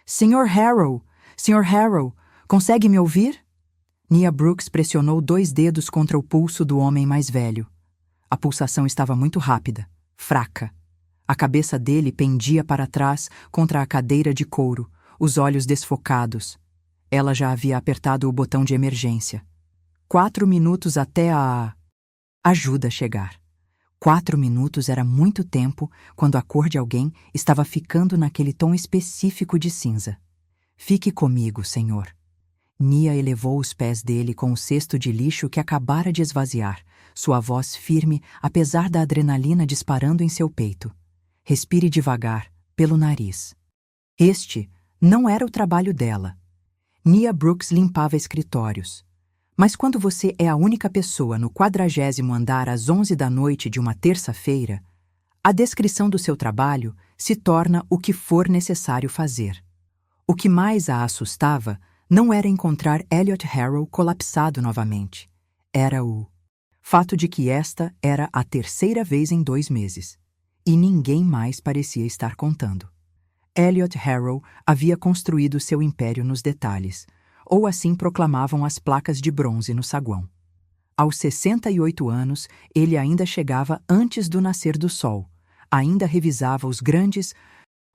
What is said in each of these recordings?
Sr. Harrow! Sr. Harrow! Consegue me ouvir? Nia Brooks pressionou 2 dedos contra o pulso do homem mais velho. A pulsação estava muito rápida, fraca. A cabeça dele pendia para trás contra a cadeira de couro, os olhos desfocados. Ela já havia apertado o botão de emergência. 4 minutos até a ajuda chegar. 4 minutos era muito tempo quando a cor de alguém estava ficando naquele tom específico de cinza. Fique comigo, senhor. Nia elevou os pés dele com o cesto de lixo que acabara de esvaziar, sua voz firme apesar da adrenalina disparando em seu peito. Respire devagar, pelo nariz. Este não era o trabalho dela. Nia Brooks limpava escritórios. Mas quando você é a única pessoa no 40º andar às 11 da noite de uma terça-feira, a descrição do seu trabalho se torna o que for necessário fazer. O que mais a assustava não era encontrar Elliot Harrow colapsado novamente. Era o fato de que esta era a 3ª vez em 2 meses. E ninguém mais parecia estar contando. Elliot Harrow havia construído seu império nos detalhes, ou assim proclamavam as placas de bronze no saguão. Aos 68 anos, ele ainda chegava antes do nascer do sol, ainda revisava os grandes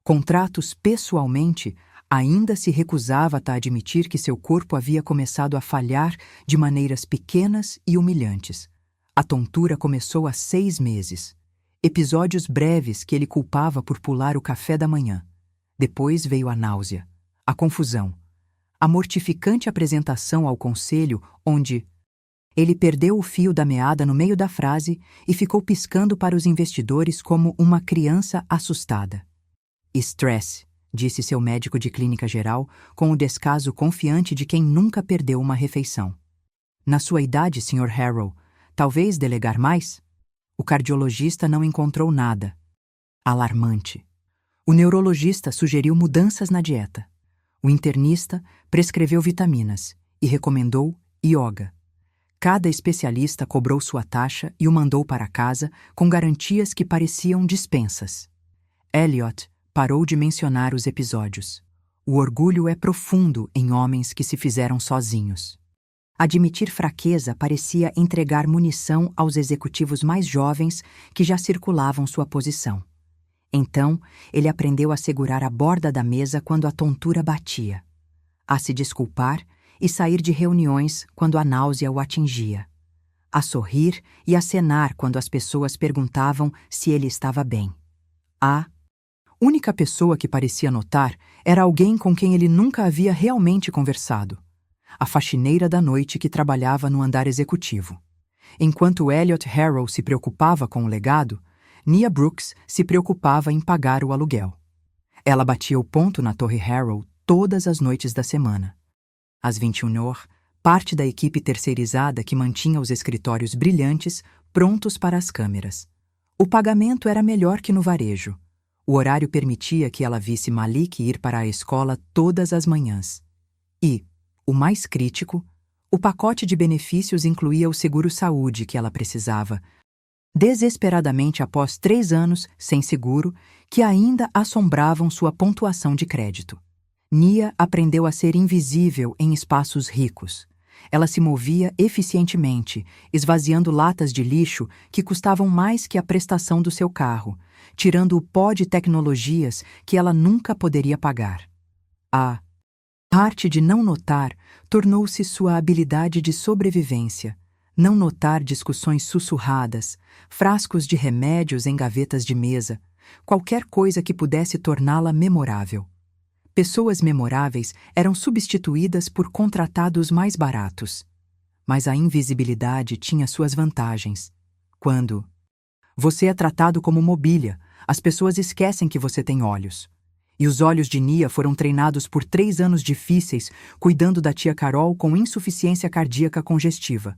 contratos pessoalmente, ainda se recusava a admitir que seu corpo havia começado a falhar de maneiras pequenas e humilhantes. A tontura começou há 6 meses. Episódios breves que ele culpava por pular o café da manhã. Depois veio a náusea, a confusão, a mortificante apresentação ao conselho onde ele perdeu o fio da meada no meio da frase e ficou piscando para os investidores como uma criança assustada. Estresse, disse seu médico de clínica geral com o descaso confiante de quem nunca perdeu uma refeição. Na sua idade, Sr. Harrow, talvez delegar mais? O cardiologista não encontrou nada. Alarmante. O neurologista sugeriu mudanças na dieta. O internista prescreveu vitaminas e recomendou ioga. Cada especialista cobrou sua taxa e o mandou para casa com garantias que pareciam dispensas. Elliot parou de mencionar os episódios. O orgulho é profundo em homens que se fizeram sozinhos. Admitir fraqueza parecia entregar munição aos executivos mais jovens que já circulavam sua posição. Então, ele aprendeu a segurar a borda da mesa quando a tontura batia, a se desculpar e sair de reuniões quando a náusea o atingia, a sorrir e acenar quando as pessoas perguntavam se ele estava bem. A única pessoa que parecia notar era alguém com quem ele nunca havia realmente conversado, a faxineira da noite que trabalhava no andar executivo. Enquanto Elliot Harrow se preocupava com o legado, Nia Brooks se preocupava em pagar o aluguel. Ela batia o ponto na Torre Harrow todas as noites da semana. Às 21h, parte da equipe terceirizada que mantinha os escritórios brilhantes prontos para as câmeras. O pagamento era melhor que no varejo. O horário permitia que ela visse Malik ir para a escola todas as manhãs. E, o mais crítico, o pacote de benefícios incluía o seguro-saúde que ela precisava, desesperadamente após 3 anos sem seguro, que ainda assombravam sua pontuação de crédito. Nia aprendeu a ser invisível em espaços ricos. Ela se movia eficientemente, esvaziando latas de lixo que custavam mais que a prestação do seu carro, tirando o pó de tecnologias que ela nunca poderia pagar. A arte de não notar tornou-se sua habilidade de sobrevivência. Não notar discussões sussurradas, frascos de remédios em gavetas de mesa, qualquer coisa que pudesse torná-la memorável. Pessoas memoráveis eram substituídas por contratados mais baratos. Mas a invisibilidade tinha suas vantagens. Quando você é tratado como mobília, as pessoas esquecem que você tem olhos. E os olhos de Nia foram treinados por 3 anos difíceis, cuidando da tia Carol com insuficiência cardíaca congestiva.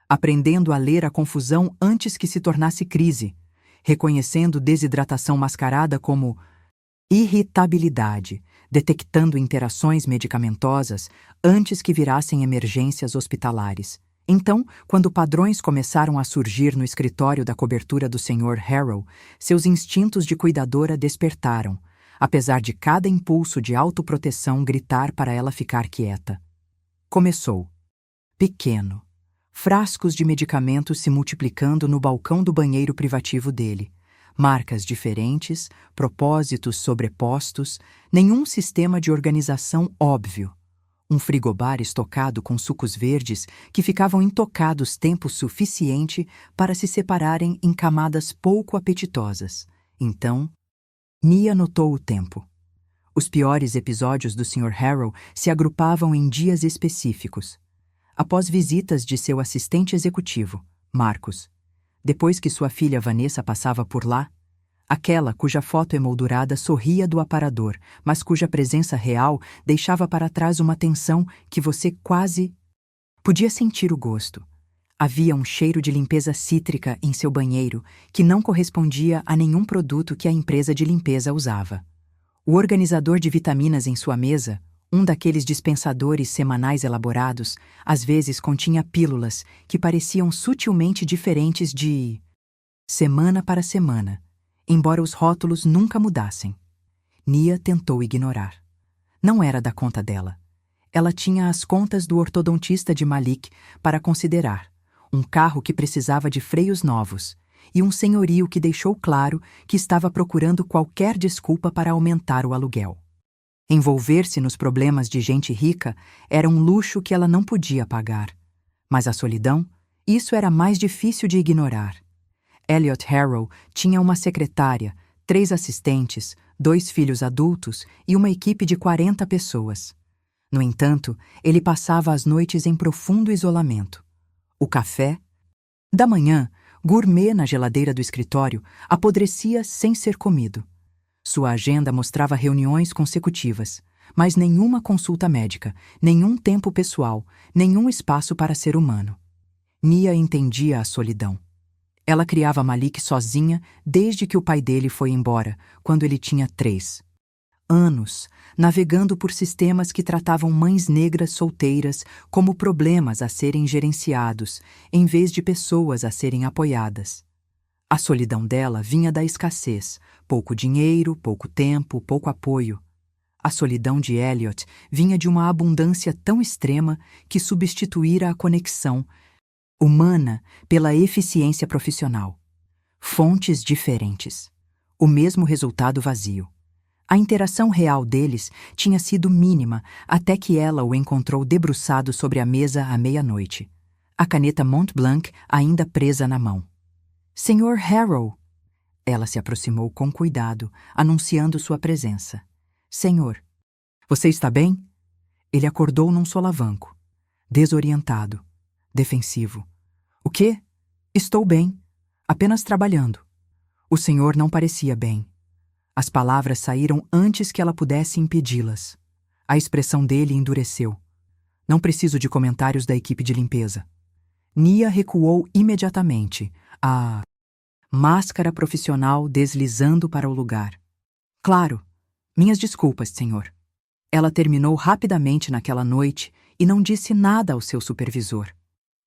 Aprendendo a ler a confusão antes que se tornasse crise, reconhecendo desidratação mascarada como irritabilidade, detectando interações medicamentosas antes que virassem emergências hospitalares. Então, quando padrões começaram a surgir no escritório da cobertura do Sr. Harrow, seus instintos de cuidadora despertaram. apesar de cada impulso de autoproteção gritar para ela ficar quieta. Começou. Pequeno. Frascos de medicamentos se multiplicando no balcão do banheiro privativo dele. Marcas diferentes, propósitos sobrepostos, nenhum sistema de organização óbvio. Um frigobar estocado com sucos verdes que ficavam intocados tempo suficiente para se separarem em camadas pouco apetitosas. Então, Nia notou o tempo. Os piores episódios do Sr. Harrow se agrupavam em dias específicos. Após visitas de seu assistente executivo, Marcos, depois que sua filha Vanessa passava por lá, aquela cuja foto emoldurada sorria do aparador, mas cuja presença real deixava para trás uma tensão que você quase podia sentir o gosto. Havia um cheiro de limpeza cítrica em seu banheiro que não correspondia a nenhum produto que a empresa de limpeza usava. O organizador de vitaminas em sua mesa, um daqueles dispensadores semanais elaborados, às vezes continha pílulas que pareciam sutilmente diferentes de semana para semana, embora os rótulos nunca mudassem. Nia tentou ignorar. Não era da conta dela. Ela tinha as contas do ortodontista de Malik para considerar, um carro que precisava de freios novos e um senhorio que deixou claro que estava procurando qualquer desculpa para aumentar o aluguel. Envolver-se nos problemas de gente rica era um luxo que ela não podia pagar. Mas a solidão, isso era mais difícil de ignorar. Elliot Harrow tinha uma secretária, 3 assistentes, 2 filhos adultos e uma equipe de 40 pessoas. No entanto, ele passava as noites em profundo isolamento. O café, da manhã, gourmet na geladeira do escritório, apodrecia sem ser comido. Sua agenda mostrava reuniões consecutivas, mas nenhuma consulta médica, nenhum tempo pessoal, nenhum espaço para ser humano. Nia entendia a solidão. Ela criava Malik sozinha desde que o pai dele foi embora, quando ele tinha 3 anos, navegando por sistemas que tratavam mães negras solteiras como problemas a serem gerenciados, em vez de pessoas a serem apoiadas. A solidão dela vinha da escassez, pouco dinheiro, pouco tempo, pouco apoio. A solidão de Elliot vinha de uma abundância tão extrema que substituíra a conexão humana pela eficiência profissional. Fontes diferentes. O mesmo resultado vazio. A interação real deles tinha sido mínima até que ela o encontrou debruçado sobre a mesa à meia-noite, a caneta Mont Blanc ainda presa na mão. Sr. Harrow! Ela se aproximou com cuidado, anunciando sua presença. Senhor, você está bem? Ele acordou num solavanco, desorientado, defensivo. O quê? Estou bem, apenas trabalhando. O senhor não parecia bem. As palavras saíram antes que ela pudesse impedi-las. A expressão dele endureceu. Não preciso de comentários da equipe de limpeza. Nia recuou imediatamente, a máscara profissional deslizando para o lugar. Claro, minhas desculpas, senhor. Ela terminou rapidamente naquela noite e não disse nada ao seu supervisor.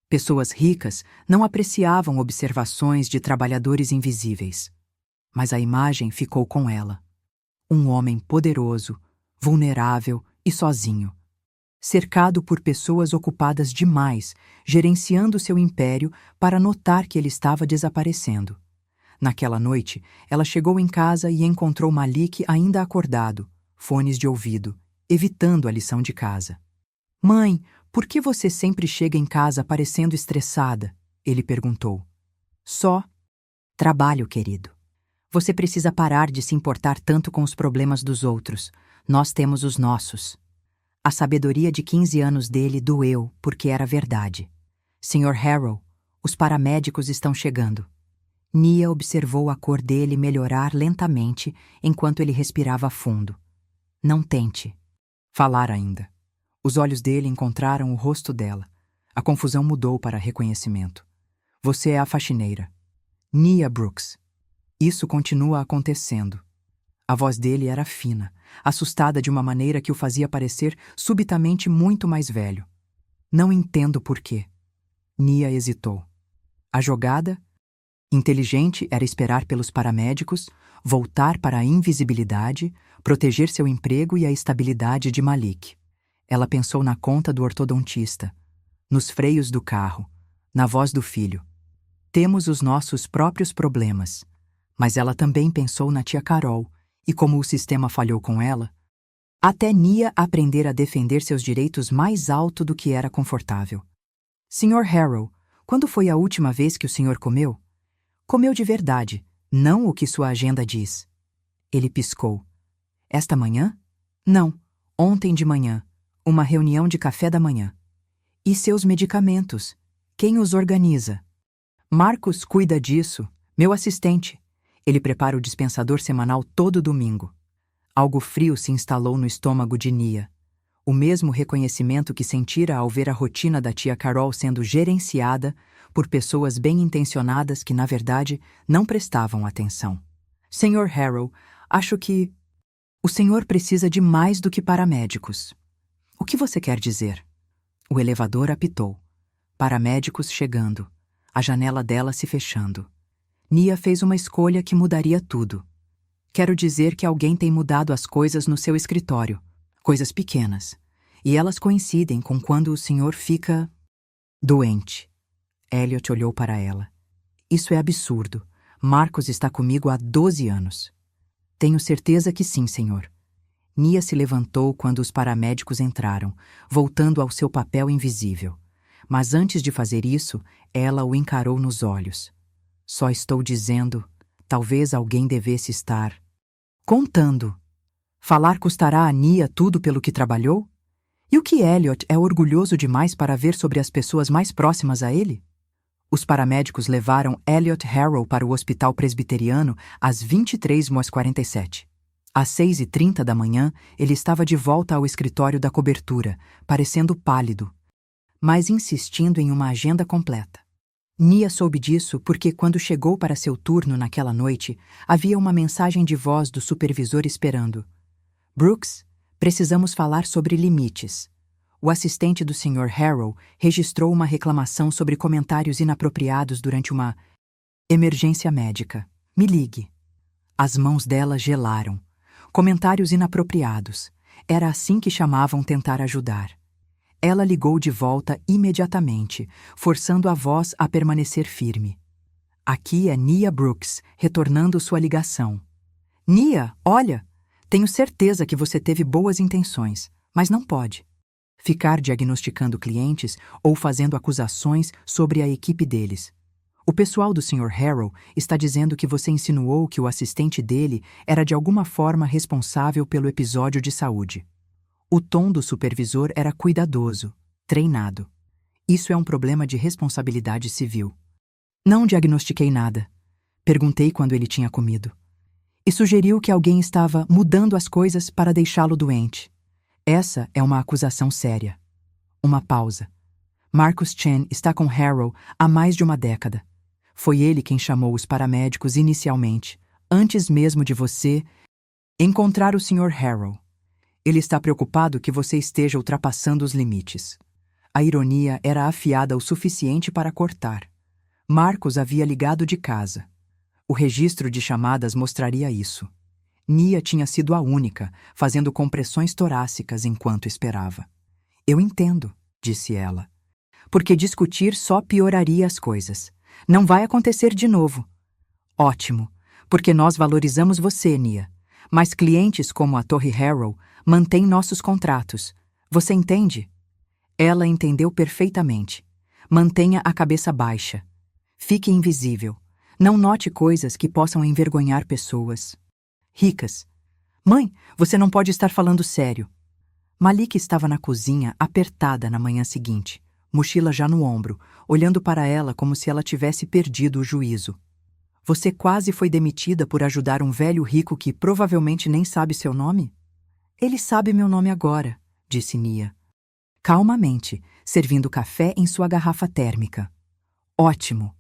Pessoas ricas não apreciavam observações de trabalhadores invisíveis. Mas a imagem ficou com ela. Um homem poderoso, vulnerável e sozinho. Cercado por pessoas ocupadas demais, gerenciando seu império para notar que ele estava desaparecendo. Naquela noite, ela chegou em casa e encontrou Malik ainda acordado, fones de ouvido, evitando a lição de casa. Mãe, por que você sempre chega em casa parecendo estressada? Ele perguntou. Só trabalho, querido. Você precisa parar de se importar tanto com os problemas dos outros. Nós temos os nossos. A sabedoria de 15 anos dele doeu porque era verdade. Sr. Harrow, os paramédicos estão chegando. Nia observou a cor dele melhorar lentamente enquanto ele respirava fundo. Não tente falar ainda. Os olhos dele encontraram o rosto dela. A confusão mudou para reconhecimento. Você é a faxineira. Nia Brooks. Isso continua acontecendo. A voz dele era fina, assustada de uma maneira que o fazia parecer subitamente muito mais velho. Não entendo por quê. Nia hesitou. A jogada inteligente era esperar pelos paramédicos, voltar para a invisibilidade, proteger seu emprego e a estabilidade de Malik. Ela pensou na conta do ortodontista, nos freios do carro, na voz do filho. Temos os nossos próprios problemas, mas ela também pensou na tia Carol, e como o sistema falhou com ela, até Nia aprender a defender seus direitos mais alto do que era confortável. Sr. Harrow, quando foi a última vez que o senhor comeu? Comeu de verdade, não o que sua agenda diz. Ele piscou. Esta manhã? Não, ontem de manhã, uma reunião de café da manhã. E seus medicamentos? Quem os organiza? Marcos cuida disso, meu assistente. Ele prepara o dispensador semanal todo domingo. Algo frio se instalou no estômago de Nia. O mesmo reconhecimento que sentira ao ver a rotina da tia Carol sendo gerenciada por pessoas bem-intencionadas que, na verdade, não prestavam atenção. Sr. Harrow, acho que o senhor precisa de mais do que paramédicos. O que você quer dizer? O elevador apitou. Paramédicos chegando. A janela dela se fechando. Nia fez uma escolha que mudaria tudo. Quero dizer que alguém tem mudado as coisas no seu escritório. Coisas pequenas. E elas coincidem com quando o senhor fica doente. Elliot olhou para ela. Isso é absurdo. Marcos está comigo há 12 anos. Tenho certeza que sim, senhor. Nia se levantou quando os paramédicos entraram, voltando ao seu papel invisível. Mas antes de fazer isso, ela o encarou nos olhos. Só estou dizendo, talvez alguém devesse estar contando. Falar custará a Nia tudo pelo que trabalhou? E o que Elliot é orgulhoso demais para ver sobre as pessoas mais próximas a ele? Os paramédicos levaram Elliot Harrow para o hospital presbiteriano às 23h47. Às 6h30 da manhã, ele estava de volta ao escritório da cobertura, parecendo pálido, mas insistindo em uma agenda completa. Nia soube disso porque, quando chegou para seu turno naquela noite, havia uma mensagem de voz do supervisor esperando. Brooks, precisamos falar sobre limites. O assistente do Sr. Harrow registrou uma reclamação sobre comentários inapropriados durante uma emergência médica. Me ligue. As mãos dela gelaram. Comentários inapropriados. Era assim que chamavam tentar ajudar. Ela ligou de volta imediatamente, forçando a voz a permanecer firme. Aqui é Nia Brooks, retornando sua ligação. Nia, olha, tenho certeza que você teve boas intenções, mas não pode ficar diagnosticando clientes ou fazendo acusações sobre a equipe deles. O pessoal do Sr. Harrow está dizendo que você insinuou que o assistente dele era de alguma forma responsável pelo episódio de saúde. O tom do supervisor era cuidadoso, treinado. Isso é um problema de responsabilidade civil. Não diagnostiquei nada. Perguntei quando ele tinha comido. E sugeriu que alguém estava mudando as coisas para deixá-lo doente. Essa é uma acusação séria. Uma pausa. Marcus Chen está com Harrow há mais de uma década. Foi ele quem chamou os paramédicos inicialmente, antes mesmo de você encontrar o Sr. Harrow. Ele está preocupado que você esteja ultrapassando os limites. A ironia era afiada o suficiente para cortar. Marcos havia ligado de casa. O registro de chamadas mostraria isso. Nia tinha sido a única, fazendo compressões torácicas enquanto esperava. Eu entendo, disse ela. Porque discutir só pioraria as coisas. Não vai acontecer de novo. Ótimo, porque nós valorizamos você, Nia. Mas clientes como a Torre Harrow mantêm nossos contratos. Você entende? Ela entendeu perfeitamente. Mantenha a cabeça baixa. Fique invisível. Não note coisas que possam envergonhar pessoas ricas. Mãe, você não pode estar falando sério. Malik estava na cozinha, apertada na manhã seguinte, mochila já no ombro, olhando para ela como se ela tivesse perdido o juízo. Você quase foi demitida por ajudar um velho rico que provavelmente nem sabe seu nome? Ele sabe meu nome agora, disse Nia. Calmamente, servindo café em sua garrafa térmica. Ótimo.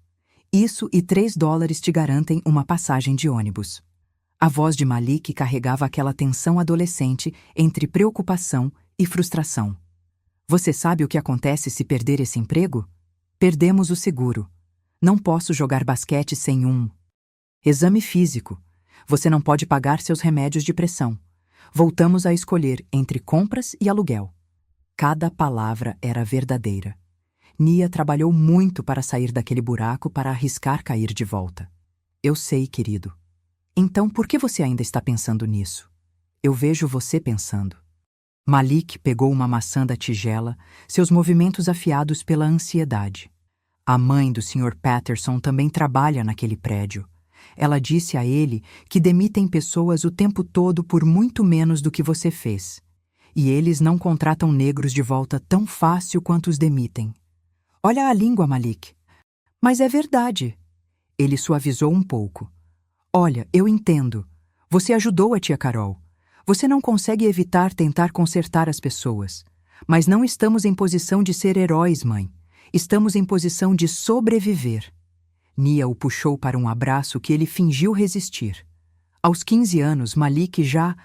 Isso e $3 te garantem uma passagem de ônibus. A voz de Malik carregava aquela tensão adolescente entre preocupação e frustração. Você sabe o que acontece se perder esse emprego? Perdemos o seguro. Não posso jogar basquete sem um exame físico. Você não pode pagar seus remédios de pressão. Voltamos a escolher entre compras e aluguel. Cada palavra era verdadeira. Nia trabalhou muito para sair daquele buraco para arriscar cair de volta. Eu sei, querido. Então por que você ainda está pensando nisso? Eu vejo você pensando. Malik pegou uma maçã da tigela, seus movimentos afiados pela ansiedade. A mãe do Sr. Patterson também trabalha naquele prédio. Ela disse a ele que demitem pessoas o tempo todo por muito menos do que você fez. E eles não contratam negros de volta tão fácil quanto os demitem. Olha a língua, Malik. Mas é verdade. Ele suavizou um pouco. Olha, eu entendo. Você ajudou a tia Carol. Você não consegue evitar tentar consertar as pessoas. Mas não estamos em posição de ser heróis, mãe. Estamos em posição de sobreviver. Nia o puxou para um abraço que ele fingiu resistir. Aos 15 anos, Malik já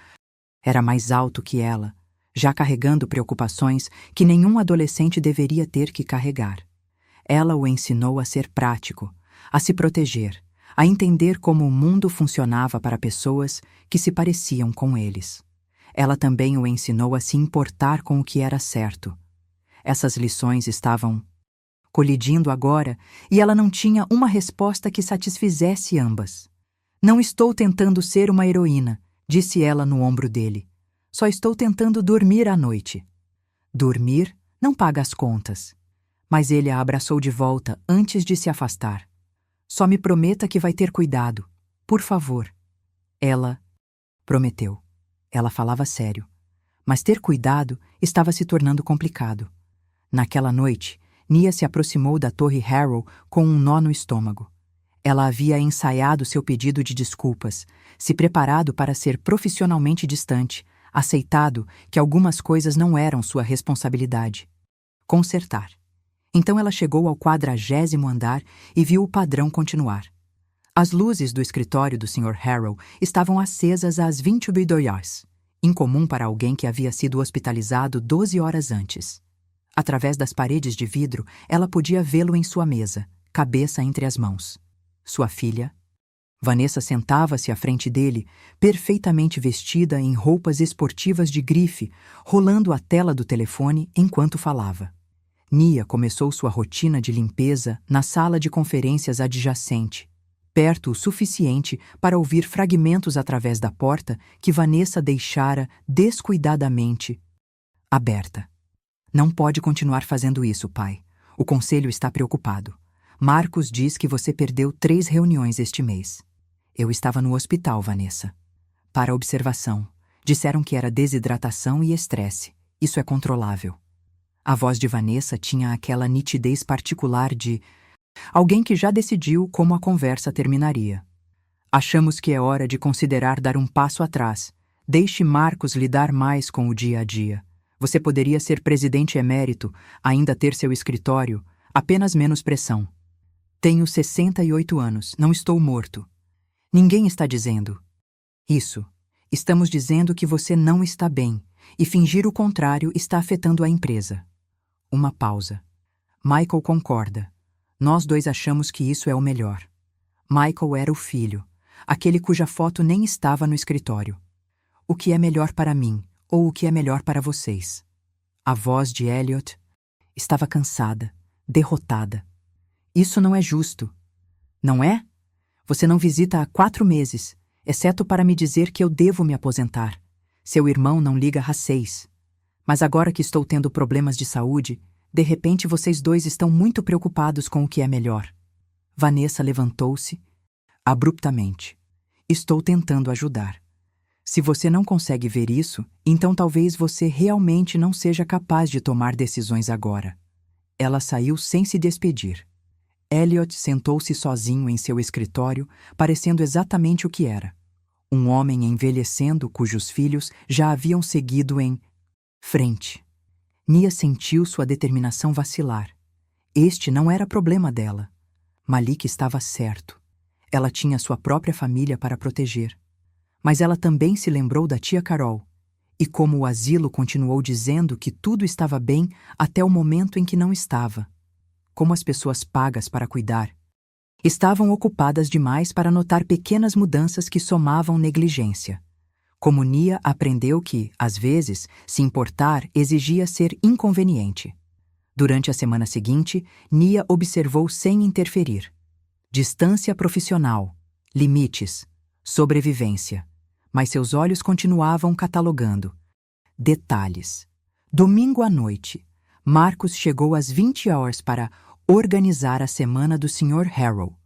era mais alto que ela, já carregando preocupações que nenhum adolescente deveria ter que carregar. Ela o ensinou a ser prático, a se proteger, a entender como o mundo funcionava para pessoas que se pareciam com eles. Ela também o ensinou a se importar com o que era certo. Essas lições estavam colidindo agora, e ela não tinha uma resposta que satisfizesse ambas. Não estou tentando ser uma heroína, disse ela no ombro dele. Só estou tentando dormir à noite. Dormir não paga as contas. Mas ele a abraçou de volta antes de se afastar. Só me prometa que vai ter cuidado. Por favor. Ela prometeu. Ela falava sério. Mas ter cuidado estava se tornando complicado. Naquela noite, Nia se aproximou da Torre Harrow com um nó no estômago. Ela havia ensaiado seu pedido de desculpas, se preparado para ser profissionalmente distante, aceitado que algumas coisas não eram sua responsabilidade. Consertar. Então ela chegou ao 40º andar e viu o padrão continuar. As luzes do escritório do Sr. Harrow estavam acesas às 22 horas, incomum para alguém que havia sido hospitalizado 12 horas antes. Através das paredes de vidro, ela podia vê-lo em sua mesa, cabeça entre as mãos. Sua filha, Vanessa, sentava-se à frente dele, perfeitamente vestida em roupas esportivas de grife, rolando a tela do telefone enquanto falava. Nia começou sua rotina de limpeza na sala de conferências adjacente, perto o suficiente para ouvir fragmentos através da porta que Vanessa deixara descuidadamente aberta. Não pode continuar fazendo isso, pai. O conselho está preocupado. Marcos diz que você perdeu 3 reuniões este mês. Eu estava no hospital, Vanessa. Para observação. Disseram que era desidratação e estresse. Isso é controlável. A voz de Vanessa tinha aquela nitidez particular de alguém que já decidiu como a conversa terminaria. Achamos que é hora de considerar dar um passo atrás. Deixe Marcos lidar mais com o dia a dia. Você poderia ser presidente emérito, ainda ter seu escritório, apenas menos pressão. Tenho 68 anos, não estou morto. Ninguém está dizendo isso. Estamos dizendo que você não está bem, e fingir o contrário está afetando a empresa. Uma pausa. Michael concorda. Nós dois achamos que isso é o melhor. Michael era o filho, aquele cuja foto nem estava no escritório. O que é melhor para mim? Ou o que é melhor para vocês? A voz de Elliot estava cansada, derrotada. Isso não é justo. Não é? Você não visita há 4 meses, exceto para me dizer que eu devo me aposentar. Seu irmão não liga há 6. Mas agora que estou tendo problemas de saúde, de repente vocês dois estão muito preocupados com o que é melhor. Vanessa levantou-se abruptamente. Estou tentando ajudar. Se você não consegue ver isso, então talvez você realmente não seja capaz de tomar decisões agora. Ela saiu sem se despedir. Elliot sentou-se sozinho em seu escritório, parecendo exatamente o que era. Um homem envelhecendo cujos filhos já haviam seguido em frente. Nia sentiu sua determinação vacilar. Este não era problema dela. Malik estava certo. Ela tinha sua própria família para proteger. Mas ela também se lembrou da tia Carol, e como o asilo continuou dizendo que tudo estava bem até o momento em que não estava. Como as pessoas pagas para cuidar estavam ocupadas demais para notar pequenas mudanças que somavam negligência. Como Nia aprendeu que, às vezes, se importar exigia ser inconveniente. Durante a semana seguinte, Nia observou sem interferir. Distância profissional, limites, sobrevivência. Mas seus olhos continuavam catalogando. Detalhes. Domingo à noite, Marcus chegou às 20 horas para organizar a semana do Sr. Harrow.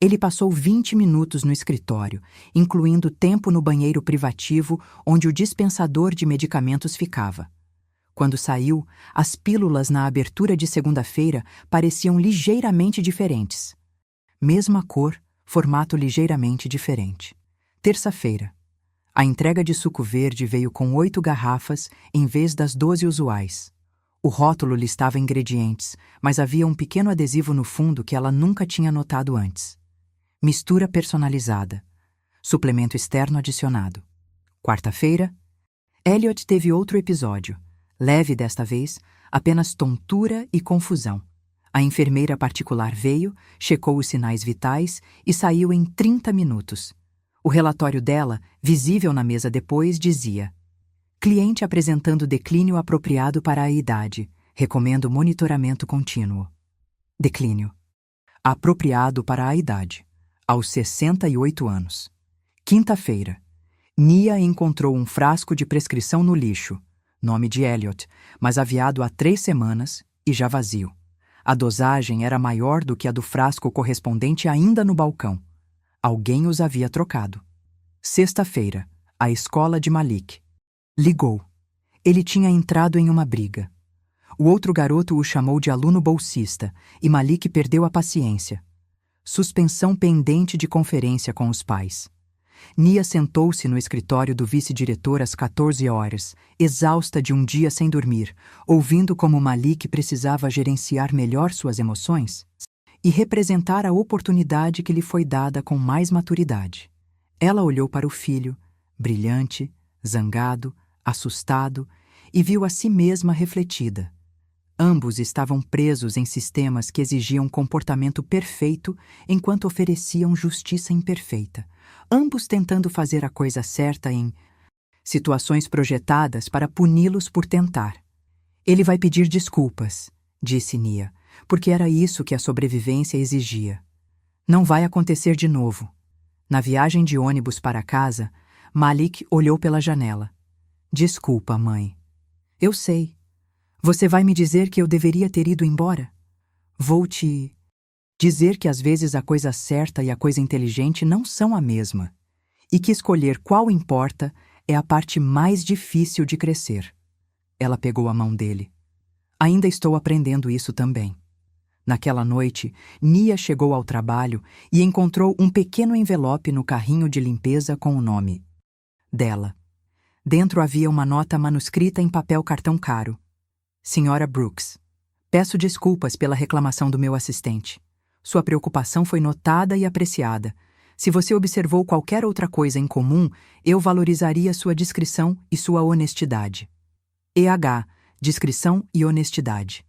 Ele passou 20 minutos no escritório, incluindo tempo no banheiro privativo onde o dispensador de medicamentos ficava. Quando saiu, as pílulas na abertura de segunda-feira pareciam ligeiramente diferentes. Mesma cor, formato ligeiramente diferente. Terça-feira. A entrega de suco verde veio com 8 garrafas em vez das 12 usuais. O rótulo listava ingredientes, mas havia um pequeno adesivo no fundo que ela nunca tinha notado antes. Mistura personalizada. Suplemento externo adicionado. Quarta-feira. Elliot teve outro episódio. Leve desta vez, apenas tontura e confusão. A enfermeira particular veio, checou os sinais vitais e saiu em 30 minutos. O relatório dela, visível na mesa depois, dizia: cliente apresentando declínio apropriado para a idade. Recomendo monitoramento contínuo. Declínio. Apropriado para a idade. Aos 68 anos. Quinta-feira. Nia encontrou um frasco de prescrição no lixo. Nome de Elliot, mas aviado há 3 semanas e já vazio. A dosagem era maior do que a do frasco correspondente ainda no balcão. Alguém os havia trocado. Sexta-feira. A escola de Malik. Ligou. Ele tinha entrado em uma briga. O outro garoto o chamou de aluno bolsista e Malik perdeu a paciência. Suspensão pendente de conferência com os pais. Nia sentou-se no escritório do vice-diretor às 14 horas, exausta de um dia sem dormir, ouvindo como Malik precisava gerenciar melhor suas emoções e representar a oportunidade que lhe foi dada com mais maturidade. Ela olhou para o filho, brilhante, zangado, assustado, e viu a si mesma refletida. Ambos estavam presos em sistemas que exigiam comportamento perfeito enquanto ofereciam justiça imperfeita. Ambos tentando fazer a coisa certa em situações projetadas para puni-los por tentar. Ele vai pedir desculpas, disse Nia, porque era isso que a sobrevivência exigia. Não vai acontecer de novo. Na viagem de ônibus para casa, Malik olhou pela janela. Desculpa, mãe. Eu sei. Você vai me dizer que eu deveria ter ido embora? Vou te dizer que às vezes a coisa certa e a coisa inteligente não são a mesma, e que escolher qual importa é a parte mais difícil de crescer. Ela pegou a mão dele. Ainda estou aprendendo isso também. Naquela noite, Nia chegou ao trabalho e encontrou um pequeno envelope no carrinho de limpeza com o nome dela. Dentro havia uma nota manuscrita em papel cartão caro. Senhora Brooks, peço desculpas pela reclamação do meu assistente. Sua preocupação foi notada e apreciada. Se você observou qualquer outra coisa em comum, eu valorizaria sua discrição e sua honestidade. EH, discrição e honestidade.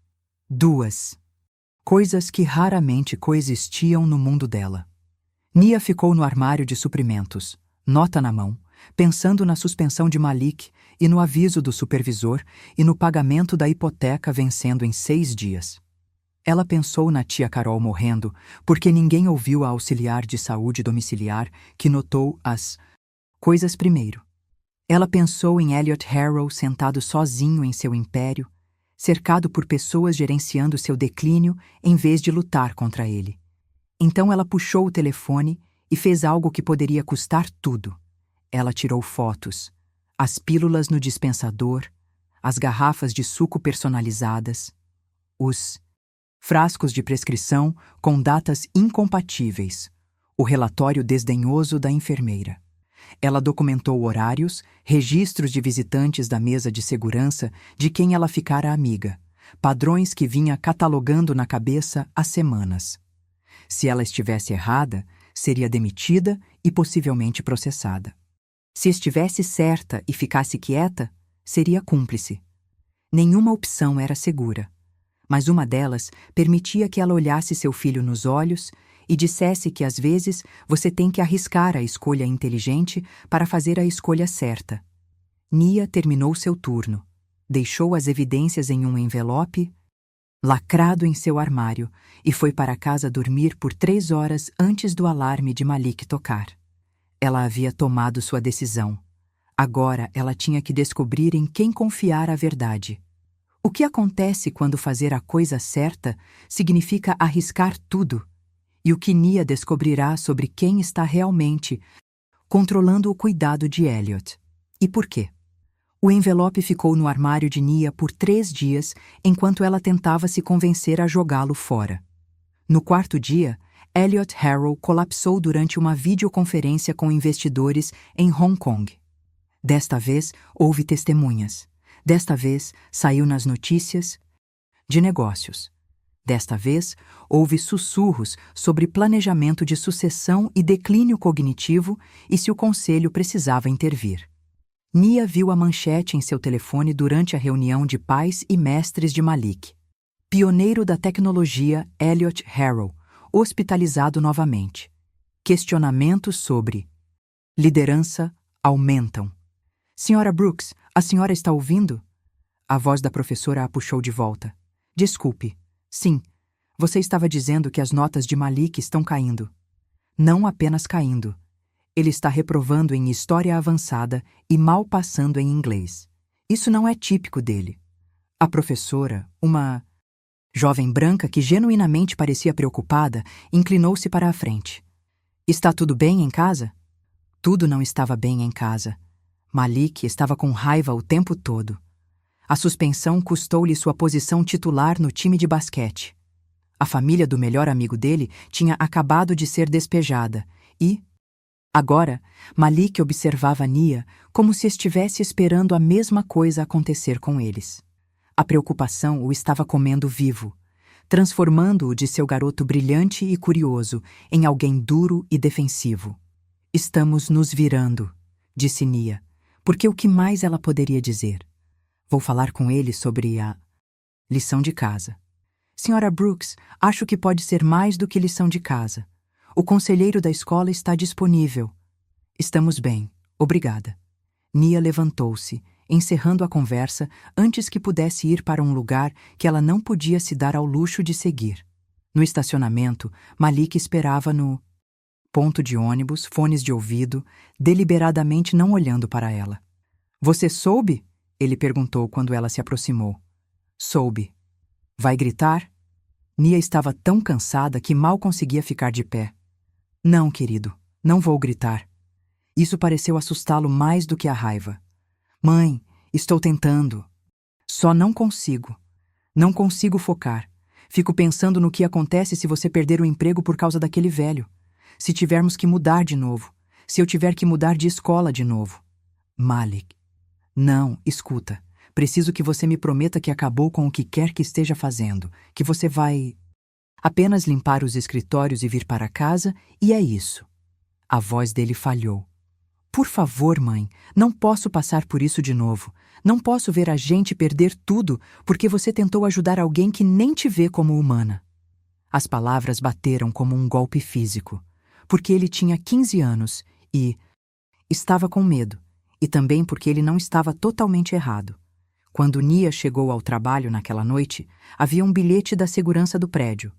2 coisas que raramente coexistiam no mundo dela. Nia ficou no armário de suprimentos, nota na mão, pensando na suspensão de Malik e no aviso do supervisor e no pagamento da hipoteca vencendo em 6 dias. Ela pensou na tia Carol morrendo porque ninguém ouviu a auxiliar de saúde domiciliar que notou as coisas primeiro. Ela pensou em Elliot Harrow sentado sozinho em seu império, cercado por pessoas gerenciando seu declínio em vez de lutar contra ele. Então ela puxou o telefone e fez algo que poderia custar tudo. Ela tirou fotos, as pílulas no dispensador, as garrafas de suco personalizadas, os frascos de prescrição com datas incompatíveis, o relatório desdenhoso da enfermeira. Ela documentou horários, registros de visitantes da mesa de segurança de quem ela ficara amiga, padrões que vinha catalogando na cabeça há semanas. Se ela estivesse errada, seria demitida e possivelmente processada. Se estivesse certa e ficasse quieta, seria cúmplice. Nenhuma opção era segura, mas uma delas permitia que ela olhasse seu filho nos olhos e dissesse que às vezes você tem que arriscar a escolha inteligente para fazer a escolha certa. Nia terminou seu turno, deixou as evidências em um envelope lacrado em seu armário e foi para casa dormir por 3 horas antes do alarme de Malik tocar. Ela havia tomado sua decisão. Agora ela tinha que descobrir em quem confiar a verdade. O que acontece quando fazer a coisa certa significa arriscar tudo? E o que Nia descobrirá sobre quem está realmente controlando o cuidado de Elliot? E por quê? O envelope ficou no armário de Nia por 3 dias enquanto ela tentava se convencer a jogá-lo fora. No 4º dia, Elliot Harrow colapsou durante uma videoconferência com investidores em Hong Kong. Desta vez, houve testemunhas. Desta vez, saiu nas notícias de negócios. Desta vez, houve sussurros sobre planejamento de sucessão e declínio cognitivo e se o conselho precisava intervir. Nia viu a manchete em seu telefone durante a reunião de pais e mestres de Malik. Pioneiro da tecnologia Elliot Harrow, hospitalizado novamente. Questionamentos sobre liderança aumentam. Senhora Brooks, a senhora está ouvindo? A voz da professora a puxou de volta. Desculpe. Sim, você estava dizendo que as notas de Malik estão caindo. Não apenas caindo. Ele está reprovando em história avançada e mal passando em inglês. Isso não é típico dele. A professora, uma jovem branca que genuinamente parecia preocupada, inclinou-se para a frente. Está tudo bem em casa? Tudo não estava bem em casa. Malik estava com raiva o tempo todo. A suspensão custou-lhe sua posição titular no time de basquete. A família do melhor amigo dele tinha acabado de ser despejada e, agora, Malik observava Nia como se estivesse esperando a mesma coisa acontecer com eles. A preocupação o estava comendo vivo, transformando-o de seu garoto brilhante e curioso em alguém duro e defensivo. Estamos nos virando, disse Nia, porque o que mais ela poderia dizer? Vou falar com ele sobre a lição de casa. Senhora Brooks, acho que pode ser mais do que lição de casa. O conselheiro da escola está disponível. Estamos bem, obrigada. Nia levantou-se, encerrando a conversa antes que pudesse ir para um lugar que ela não podia se dar ao luxo de seguir. No estacionamento, Malik esperava no ponto de ônibus, fones de ouvido, deliberadamente não olhando para ela. Você soube? Ele perguntou quando ela se aproximou. Soube. Vai gritar? Nia estava tão cansada que mal conseguia ficar de pé. Não, querido, não vou gritar. Isso pareceu assustá-lo mais do que a raiva. Mãe, estou tentando. Só não consigo. Não consigo focar. Fico pensando no que acontece se você perder o emprego por causa daquele velho. Se tivermos que mudar de novo. Se eu tiver que mudar de escola de novo. Malik. Não, escuta. Preciso que você me prometa que acabou com o que quer que esteja fazendo. Que você vai apenas limpar os escritórios e vir para casa, e é isso. A voz dele falhou. Por favor, mãe, não posso passar por isso de novo. Não posso ver a gente perder tudo porque você tentou ajudar alguém que nem te vê como humana. As palavras bateram como um golpe físico, porque ele tinha 15 anos e estava com medo, e também porque ele não estava totalmente errado. Quando Nia chegou ao trabalho naquela noite, havia um bilhete da segurança do prédio.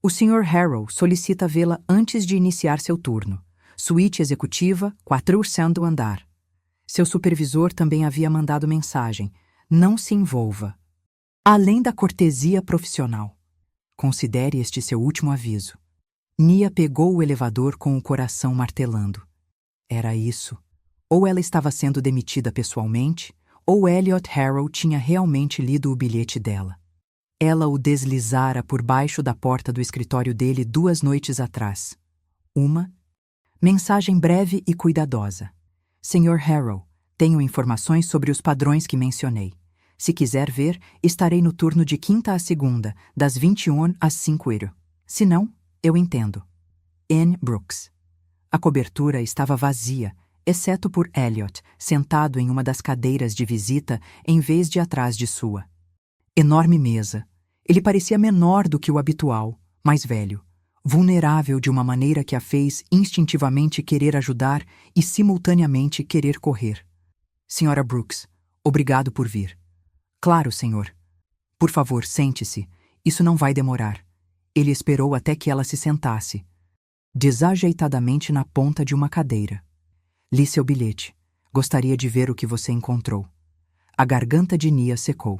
O Sr. Harrow solicita vê-la antes de iniciar seu turno. Suíte executiva, 4º andar. Seu supervisor também havia mandado mensagem. Não se envolva. Além da cortesia profissional. Considere este seu último aviso. Nia pegou o elevador com o coração martelando. Era isso. Ou ela estava sendo demitida pessoalmente, ou Elliot Harrow tinha realmente lido o bilhete dela. Ela o deslizara por baixo da porta do escritório dele 2 noites atrás. Uma mensagem breve e cuidadosa. Sr. Harrow, tenho informações sobre os padrões que mencionei. Se quiser ver, estarei no turno de quinta a segunda, das 21 às 5h. Se não, eu entendo. N. Brooks. A cobertura estava vazia, exceto por Elliot, sentado em uma das cadeiras de visita em vez de atrás de sua. Enorme mesa. Ele parecia menor do que o habitual, mais velho. vulnerável de uma maneira que a fez instintivamente querer ajudar e simultaneamente querer correr. Senhora Brooks, obrigado por vir. Claro, senhor. Por favor, sente-se. Isso não vai demorar. Ele esperou até que ela se sentasse, desajeitadamente na ponta de uma cadeira. Li seu bilhete. Gostaria de ver o que você encontrou. A garganta de Nia secou.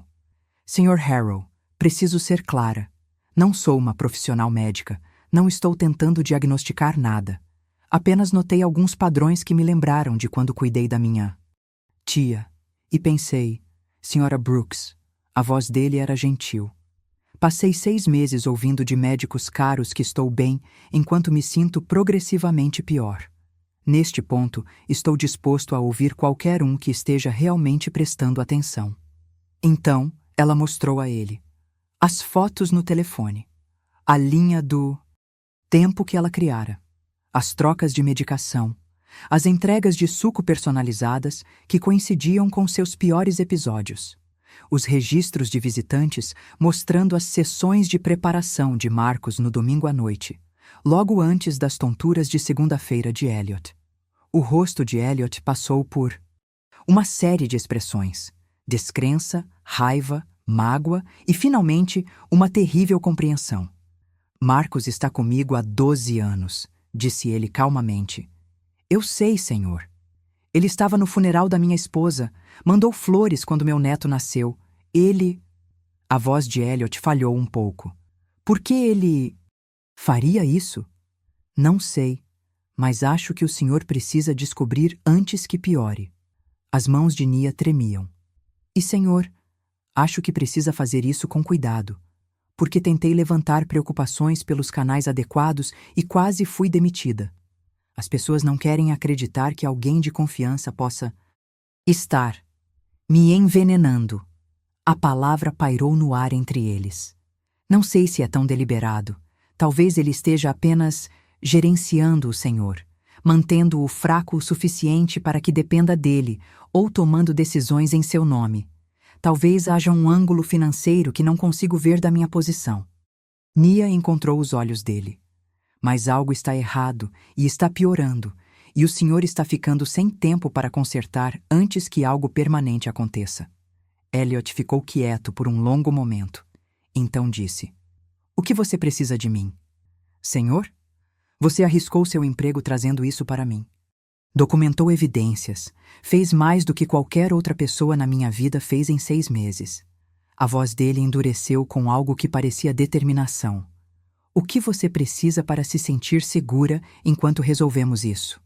Sr. Harrow, preciso ser clara. Não sou uma profissional médica. Não estou tentando diagnosticar nada. Apenas notei alguns padrões que me lembraram de quando cuidei da minha tia. E pensei, Sra. Brooks, a voz dele era gentil. Passei 6 meses ouvindo de médicos caros que estou bem, enquanto me sinto progressivamente pior. Neste ponto, estou disposto a ouvir qualquer um que esteja realmente prestando atenção. Então, ela mostrou a ele as fotos no telefone, a linha do tempo que ela criara, as trocas de medicação, as entregas de suco personalizadas que coincidiam com seus piores episódios, os registros de visitantes mostrando as sessões de preparação de Marcos no domingo à noite, logo antes das tonturas de segunda-feira de Elliot. O rosto de Elliot passou por uma série de expressões: descrença, raiva, mágoa e, finalmente, uma terrível compreensão. Marcos está comigo há 12 anos, disse ele calmamente. Eu sei, senhor. Ele estava no funeral da minha esposa, mandou flores quando meu neto nasceu. Ele... A voz de Elliot falhou um pouco. Por que ele... faria isso? Não sei, mas acho que o senhor precisa descobrir antes que piore. As mãos de Nia tremiam. E, senhor, acho que precisa fazer isso com cuidado, porque tentei levantar preocupações pelos canais adequados e quase fui demitida. As pessoas não querem acreditar que alguém de confiança possa estar me envenenando. A palavra pairou no ar entre eles. Não sei se é tão deliberado. Talvez ele esteja apenas gerenciando o senhor, mantendo-o fraco o suficiente para que dependa dele ou tomando decisões em seu nome. Talvez haja um ângulo financeiro que não consigo ver da minha posição. Nia encontrou os olhos dele. Mas algo está errado e está piorando, e o senhor está ficando sem tempo para consertar antes que algo permanente aconteça. Elliot ficou quieto por um longo momento. Então disse: O que você precisa de mim? Senhor? Você arriscou seu emprego trazendo isso para mim. Documentou evidências. Fez mais do que qualquer outra pessoa na minha vida fez em 6 meses. A voz dele endureceu com algo que parecia determinação. O que você precisa para se sentir segura enquanto resolvemos isso?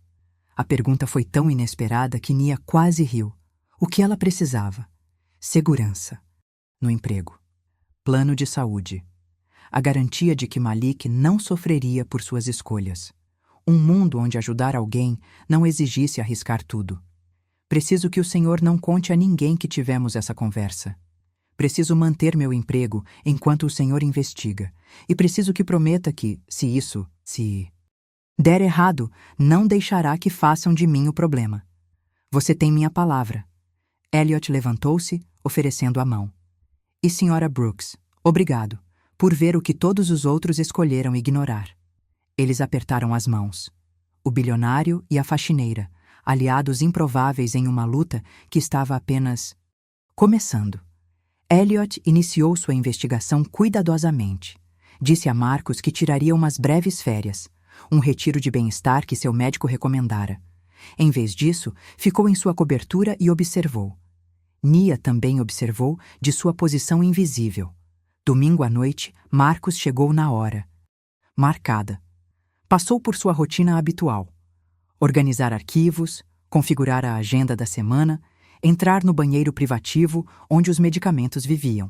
A pergunta foi tão inesperada que Nia quase riu. O que ela precisava? Segurança. No emprego. Plano de saúde. A garantia de que Malik não sofreria por suas escolhas. Um mundo onde ajudar alguém não exigisse arriscar tudo. Preciso que o senhor não conte a ninguém que tivemos essa conversa. Preciso manter meu emprego enquanto o senhor investiga. E preciso que prometa que, se der errado, não deixará que façam de mim o problema. Você tem minha palavra. Elliot levantou-se, oferecendo a mão. E Sra. Brooks, obrigado, por ver o que todos os outros escolheram ignorar. Eles apertaram as mãos. O bilionário e a faxineira, aliados improváveis em uma luta que estava apenas começando. Elliot iniciou sua investigação cuidadosamente. Disse a Marcos que tiraria umas breves férias, um retiro de bem-estar que seu médico recomendara. Em vez disso, ficou em sua cobertura e observou. Nia também observou de sua posição invisível. Domingo à noite, Marcos chegou na hora marcada. Passou por sua rotina habitual. Organizar arquivos, configurar a agenda da semana, entrar no banheiro privativo onde os medicamentos viviam.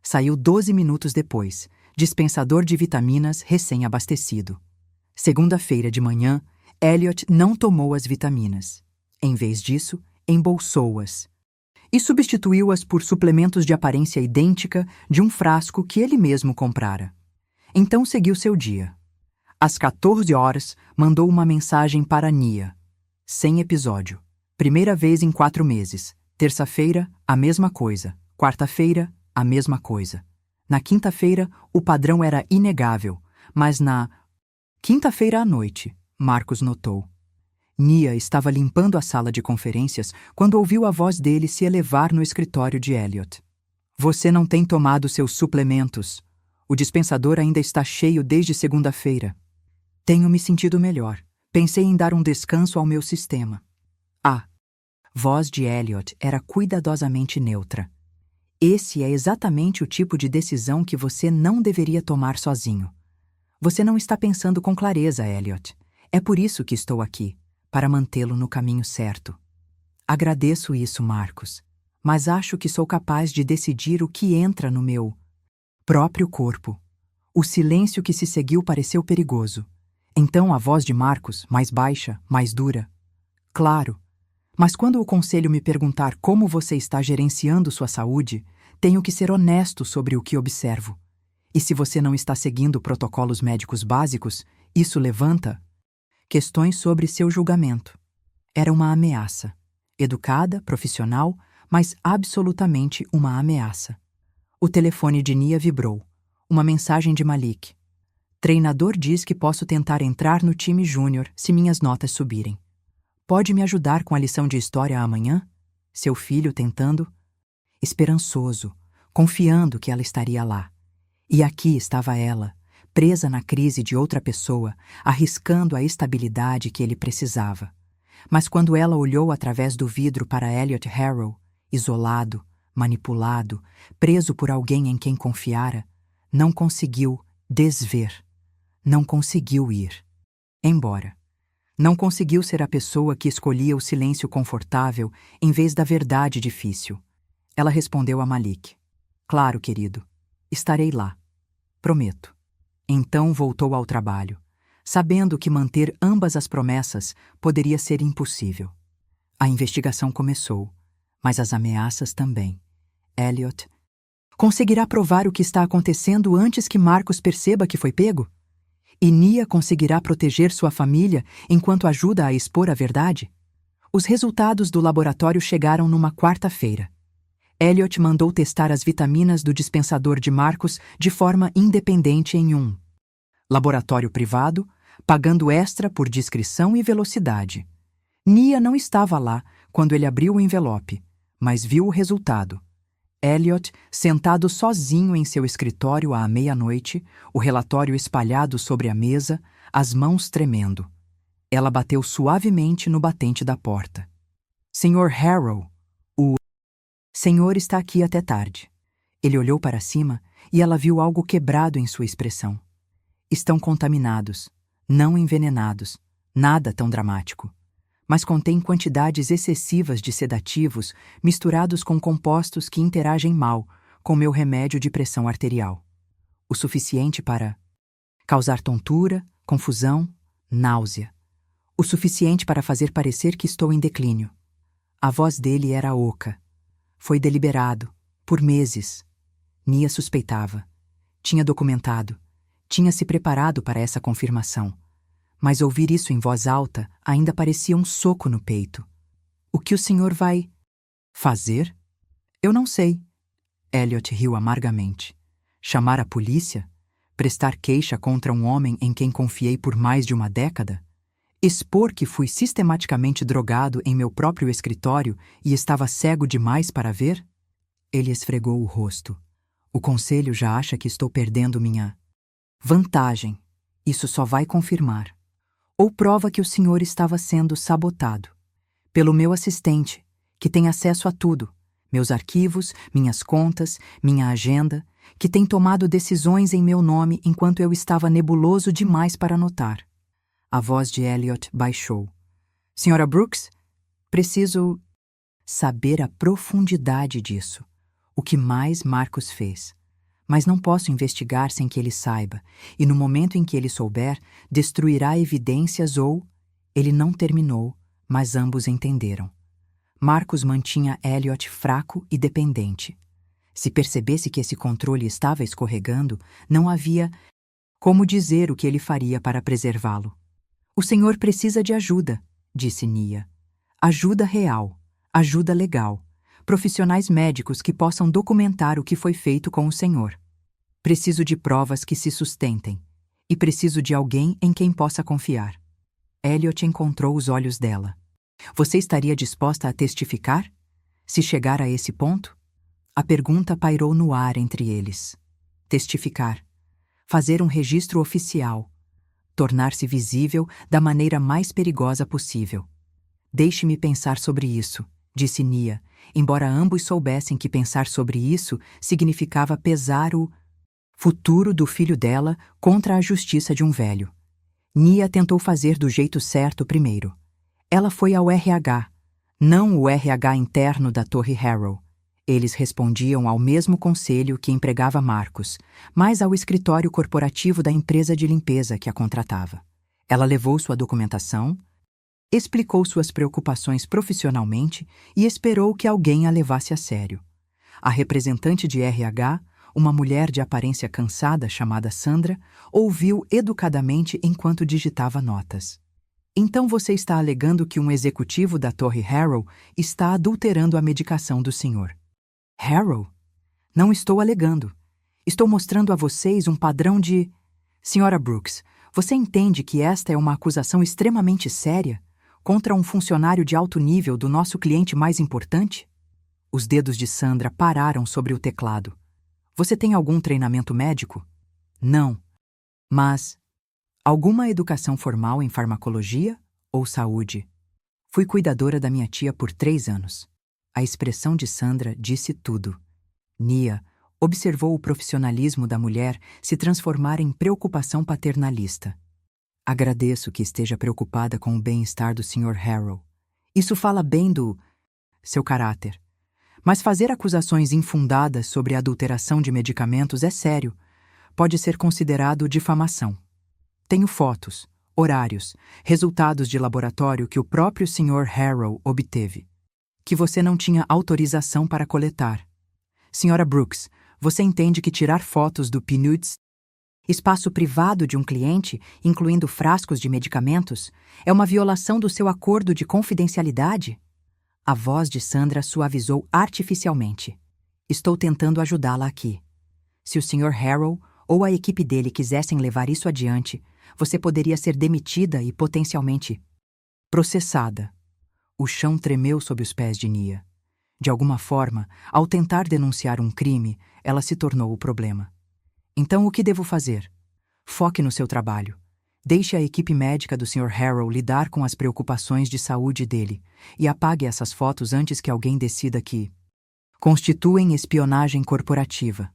Saiu 12 minutos depois, dispensador de vitaminas recém-abastecido. Segunda-feira de manhã, Elliot não tomou as vitaminas. Em vez disso, embolsou-as e substituiu-as por suplementos de aparência idêntica de um frasco que ele mesmo comprara. Então seguiu seu dia. Às 14 horas, mandou uma mensagem para Nia. Sem episódio. Primeira vez em 4 meses. Terça-feira, a mesma coisa. Quarta-feira, a mesma coisa. Na quinta-feira, o padrão era inegável, mas na Quinta-feira à noite, Marcus notou. Nia estava limpando a sala de conferências quando ouviu a voz dele se elevar no escritório de Elliot. Você não tem tomado seus suplementos. O dispensador ainda está cheio desde segunda-feira. Tenho me sentido melhor. Pensei em dar um descanso ao meu sistema. A voz de Elliot era cuidadosamente neutra. Esse é exatamente o tipo de decisão que você não deveria tomar sozinho. Você não está pensando com clareza, Elliot. É por isso que estou aqui, para mantê-lo no caminho certo. Agradeço isso, Marcus, mas acho que sou capaz de decidir o que entra no meu próprio corpo. O silêncio que se seguiu pareceu perigoso. Então a voz de Marcus, mais baixa, mais dura. Claro, mas quando o conselho me perguntar como você está gerenciando sua saúde, tenho que ser honesto sobre o que observo. E se você não está seguindo protocolos médicos básicos, isso levanta questões sobre seu julgamento. Era uma ameaça. Educada, profissional, mas absolutamente uma ameaça. O telefone de Nia vibrou. Uma mensagem de Malik. Treinador diz que posso tentar entrar no time júnior se minhas notas subirem. Pode me ajudar com a lição de história amanhã? Seu filho tentando? Esperançoso, confiando que ela estaria lá. E aqui estava ela, presa na crise de outra pessoa, arriscando a estabilidade que ele precisava. Mas quando ela olhou através do vidro para Elliot Harrow, isolado, manipulado, preso por alguém em quem confiara, não conseguiu desver. Não conseguiu ir embora. Não conseguiu ser a pessoa que escolhia o silêncio confortável em vez da verdade difícil. Ela respondeu a Malik. Claro, querido. Estarei lá. Prometo. Então voltou ao trabalho, sabendo que manter ambas as promessas poderia ser impossível. A investigação começou, mas as ameaças também. Elliot conseguirá provar o que está acontecendo antes que Marcus perceba que foi pego? E Nia conseguirá proteger sua família enquanto ajuda a expor a verdade? Os resultados do laboratório chegaram numa quarta-feira. Elliot mandou testar as vitaminas do dispensador de Marcus de forma independente em um laboratório privado, pagando extra por discrição e velocidade. Nia não estava lá quando ele abriu o envelope, mas viu o resultado. Elliot, sentado sozinho em seu escritório à meia-noite, o relatório espalhado sobre a mesa, as mãos tremendo. Ela bateu suavemente no batente da porta. Sr. Harrow, o senhor está aqui até tarde. Ele olhou para cima e ela viu algo quebrado em sua expressão. Estão contaminados, não envenenados, nada tão dramático. Mas contém quantidades excessivas de sedativos misturados com compostos que interagem mal com meu remédio de pressão arterial. O suficiente para causar tontura, confusão, náusea. O suficiente para fazer parecer que estou em declínio. A voz dele era oca. Foi deliberado, por meses. Nia suspeitava. Tinha documentado. Tinha se preparado para essa confirmação. Mas ouvir isso em voz alta ainda parecia um soco no peito. O que o senhor vai fazer? Eu não sei. Elliot riu amargamente. Chamar a polícia? Prestar queixa contra um homem em quem confiei por mais de uma década? Expor que fui sistematicamente drogado em meu próprio escritório e estava cego demais para ver? Ele esfregou o rosto. O conselho já acha que estou perdendo minha vantagem. Isso só vai confirmar. Ou prova que o senhor estava sendo sabotado. Pelo meu assistente, que tem acesso a tudo. Meus arquivos, minhas contas, minha agenda, que tem tomado decisões em meu nome enquanto eu estava nebuloso demais para notar. A voz de Elliot baixou. Senhora Brooks, preciso saber a profundidade disso. O que mais Marcus fez. Mas não posso investigar sem que ele saiba, e no momento em que ele souber, destruirá evidências ou... Ele não terminou, mas ambos entenderam. Marcus mantinha Elliot fraco e dependente. Se percebesse que esse controle estava escorregando, não havia como dizer o que ele faria para preservá-lo. O senhor precisa de ajuda, disse Nia. Ajuda real, ajuda legal. Profissionais médicos que possam documentar o que foi feito com o senhor. Preciso de provas que se sustentem. E preciso de alguém em quem possa confiar. Elliot encontrou os olhos dela. Você estaria disposta a testificar? Se chegar a esse ponto? A pergunta pairou no ar entre eles. Testificar. Fazer um registro oficial. Tornar-se visível da maneira mais perigosa possível. Deixe-me pensar sobre isso, disse Nia, embora ambos soubessem que pensar sobre isso significava pesar o futuro do filho dela contra a justiça de um velho. Nia tentou fazer do jeito certo primeiro. Ela foi ao RH, não o RH interno da Torre Harrow. Eles respondiam ao mesmo conselho que empregava Marcos, mas ao escritório corporativo da empresa de limpeza que a contratava. Ela levou sua documentação, explicou suas preocupações profissionalmente e esperou que alguém a levasse a sério. A representante de RH, uma mulher de aparência cansada chamada Sandra, ouviu educadamente enquanto digitava notas. Então você está alegando que um executivo da Torre Harrow está adulterando a medicação do senhor. Harrow? Não estou alegando. Estou mostrando a vocês um padrão de... Senhora Brooks, você entende que esta é uma acusação extremamente séria contra um funcionário de alto nível do nosso cliente mais importante? Os dedos de Sandra pararam sobre o teclado. Você tem algum treinamento médico? Não. Mas... alguma educação formal em farmacologia ou saúde? Fui cuidadora da minha tia por 3 anos. A expressão de Sandra disse tudo. Nia observou o profissionalismo da mulher se transformar em preocupação paternalista. Agradeço que esteja preocupada com o bem-estar do Sr. Harrow. Isso fala bem do seu caráter. Mas fazer acusações infundadas sobre a adulteração de medicamentos é sério. Pode ser considerado difamação. Tenho fotos, horários, resultados de laboratório que o próprio Sr. Harrow obteve, que você não tinha autorização para coletar. Sra. Brooks, você entende que tirar fotos do PNUDS, espaço privado de um cliente, incluindo frascos de medicamentos, é uma violação do seu acordo de confidencialidade? A voz de Sandra suavizou artificialmente. Estou tentando ajudá-la aqui. Se o Sr. Harrow ou a equipe dele quisessem levar isso adiante, você poderia ser demitida e potencialmente processada. O chão tremeu sob os pés de Nia. De alguma forma, ao tentar denunciar um crime, ela se tornou o problema. Então, o que devo fazer? Foque no seu trabalho. Deixe a equipe médica do Sr. Harrow lidar com as preocupações de saúde dele e apague essas fotos antes que alguém decida que constituem espionagem corporativa.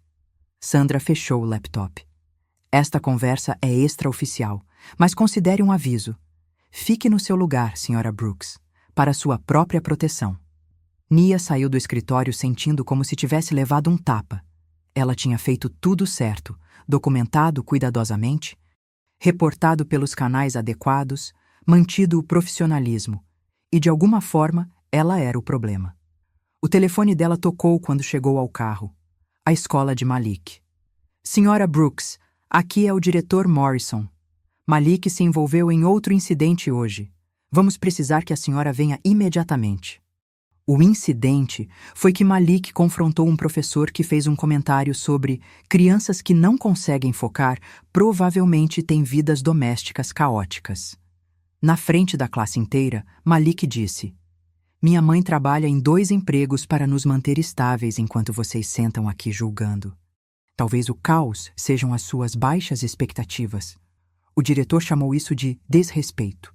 Sandra fechou o laptop. Esta conversa é extraoficial, mas considere um aviso. Fique no seu lugar, Sra. Brooks, para sua própria proteção. Nia saiu do escritório sentindo como se tivesse levado um tapa. Ela tinha feito tudo certo, documentado cuidadosamente, reportado pelos canais adequados, mantido o profissionalismo, e de alguma forma ela era o problema. O telefone dela tocou quando chegou ao carro. A escola de Malik. Sra. Brooks, aqui é o diretor Morrison. Malik se envolveu em outro incidente hoje. Vamos precisar que a senhora venha imediatamente. O incidente foi que Malik confrontou um professor que fez um comentário sobre crianças que não conseguem focar provavelmente têm vidas domésticas caóticas. Na frente da classe inteira, Malik disse: "Minha mãe trabalha em 2 empregos para nos manter estáveis enquanto vocês sentam aqui julgando. Talvez o caos sejam as suas baixas expectativas." O diretor chamou isso de desrespeito.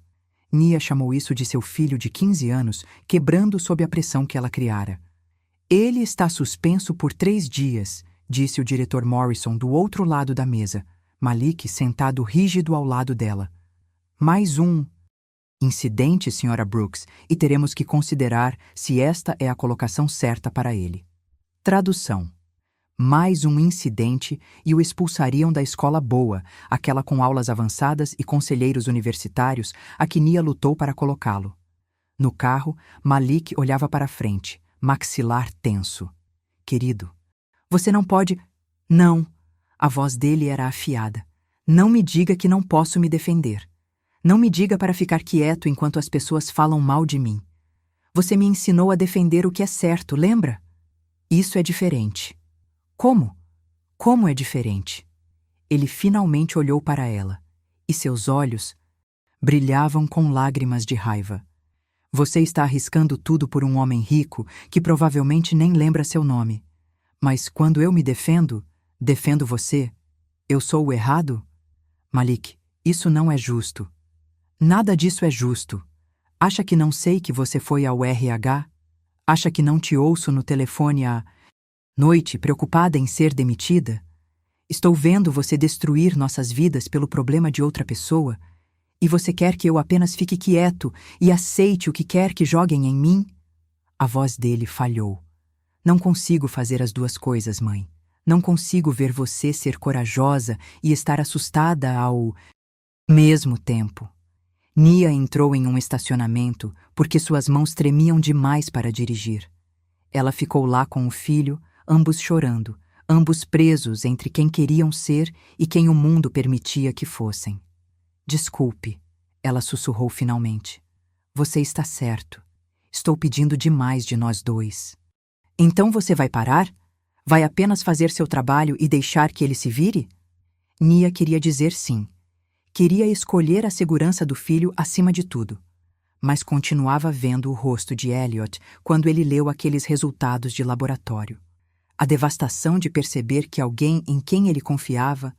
Nia chamou isso de seu filho de 15 anos quebrando sob a pressão que ela criara. "Ele está suspenso por 3 dias", disse o diretor Morrison do outro lado da mesa, Malik sentado rígido ao lado dela. "Mais um incidente, Sra. Brooks, e teremos que considerar se esta é a colocação certa para ele." Tradução. Mais um incidente e o expulsariam da escola boa, aquela com aulas avançadas e conselheiros universitários a que Nia lutou para colocá-lo. No carro, Malik olhava para frente, maxilar tenso. "Querido, você não pode..." "Não." A voz dele era afiada. "Não me diga que não posso me defender. Não me diga para ficar quieto enquanto as pessoas falam mal de mim. Você me ensinou a defender o que é certo, lembra? Isso é diferente." "Como? Como é diferente?" Ele finalmente olhou para ela, e seus olhos brilhavam com lágrimas de raiva. Você está arriscando tudo por um homem rico que provavelmente nem lembra seu nome. Mas quando eu me defendo, defendo você. Eu sou o errado? Malik, isso não é justo. Nada disso é justo. Acha que não sei que você foi ao RH? Acha que não te ouço no telefone à noite, preocupada em ser demitida? Estou vendo você destruir nossas vidas pelo problema de outra pessoa, e você quer que eu apenas fique quieto e aceite o que quer que joguem em mim? A voz dele falhou. Não consigo fazer as duas coisas, mãe. Não consigo ver você ser corajosa e estar assustada ao mesmo tempo. Nia entrou em um estacionamento porque suas mãos tremiam demais para dirigir. Ela ficou lá com o filho, ambos chorando, ambos presos entre quem queriam ser e quem o mundo permitia que fossem. Desculpe, ela sussurrou finalmente. Você está certo. Estou pedindo demais de nós dois. Então você vai parar? Vai apenas fazer seu trabalho e deixar que ele se vire? Nia queria dizer sim. Queria escolher a segurança do filho acima de tudo. Mas continuava vendo o rosto de Elliot quando ele leu aqueles resultados de laboratório. A devastação de perceber que alguém em quem ele confiava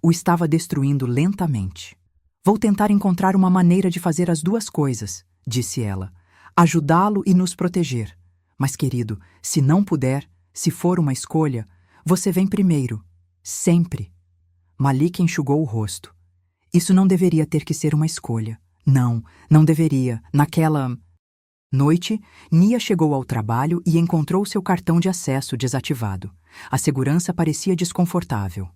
o estava destruindo lentamente. Vou tentar encontrar uma maneira de fazer as duas coisas, disse ela. Ajudá-lo e nos proteger. Mas, querido, se não puder, se for uma escolha, você vem primeiro. Sempre. Malik enxugou o rosto. Isso não deveria ter que ser uma escolha. Não, não deveria. Naquela noite, Nia chegou ao trabalho e encontrou seu cartão de acesso desativado. A segurança parecia desconfortável.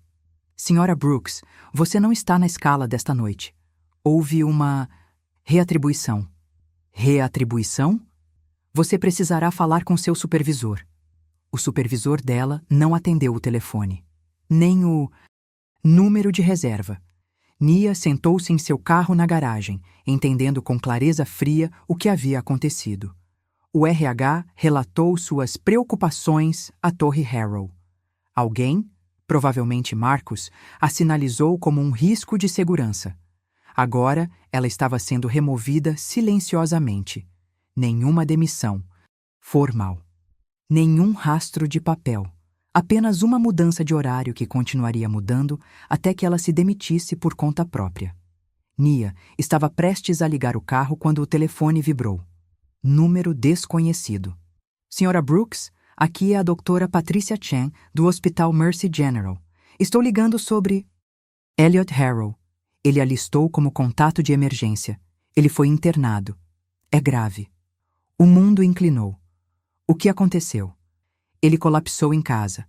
Senhora Brooks, você não está na escala desta noite. Houve uma reatribuição. Reatribuição? Você precisará falar com seu supervisor. O supervisor dela não atendeu o telefone. Nem o número de reserva. Nia sentou-se em seu carro na garagem, entendendo com clareza fria o que havia acontecido. O RH relatou suas preocupações à Torre Harrow. Alguém, provavelmente Marcus, a sinalizou como um risco de segurança. Agora, ela estava sendo removida silenciosamente. Nenhuma demissão formal. Nenhum rastro de papel. Apenas uma mudança de horário que continuaria mudando até que ela se demitisse por conta própria. Nia estava prestes a ligar o carro quando o telefone vibrou. Número desconhecido. Senhora Brooks, aqui é a doutora Patricia Chen, do Hospital Mercy General. Estou ligando sobre Elliot Harrow. Ele alistou como contato de emergência. Ele foi internado. É grave. O mundo inclinou. O que aconteceu? Ele colapsou em casa.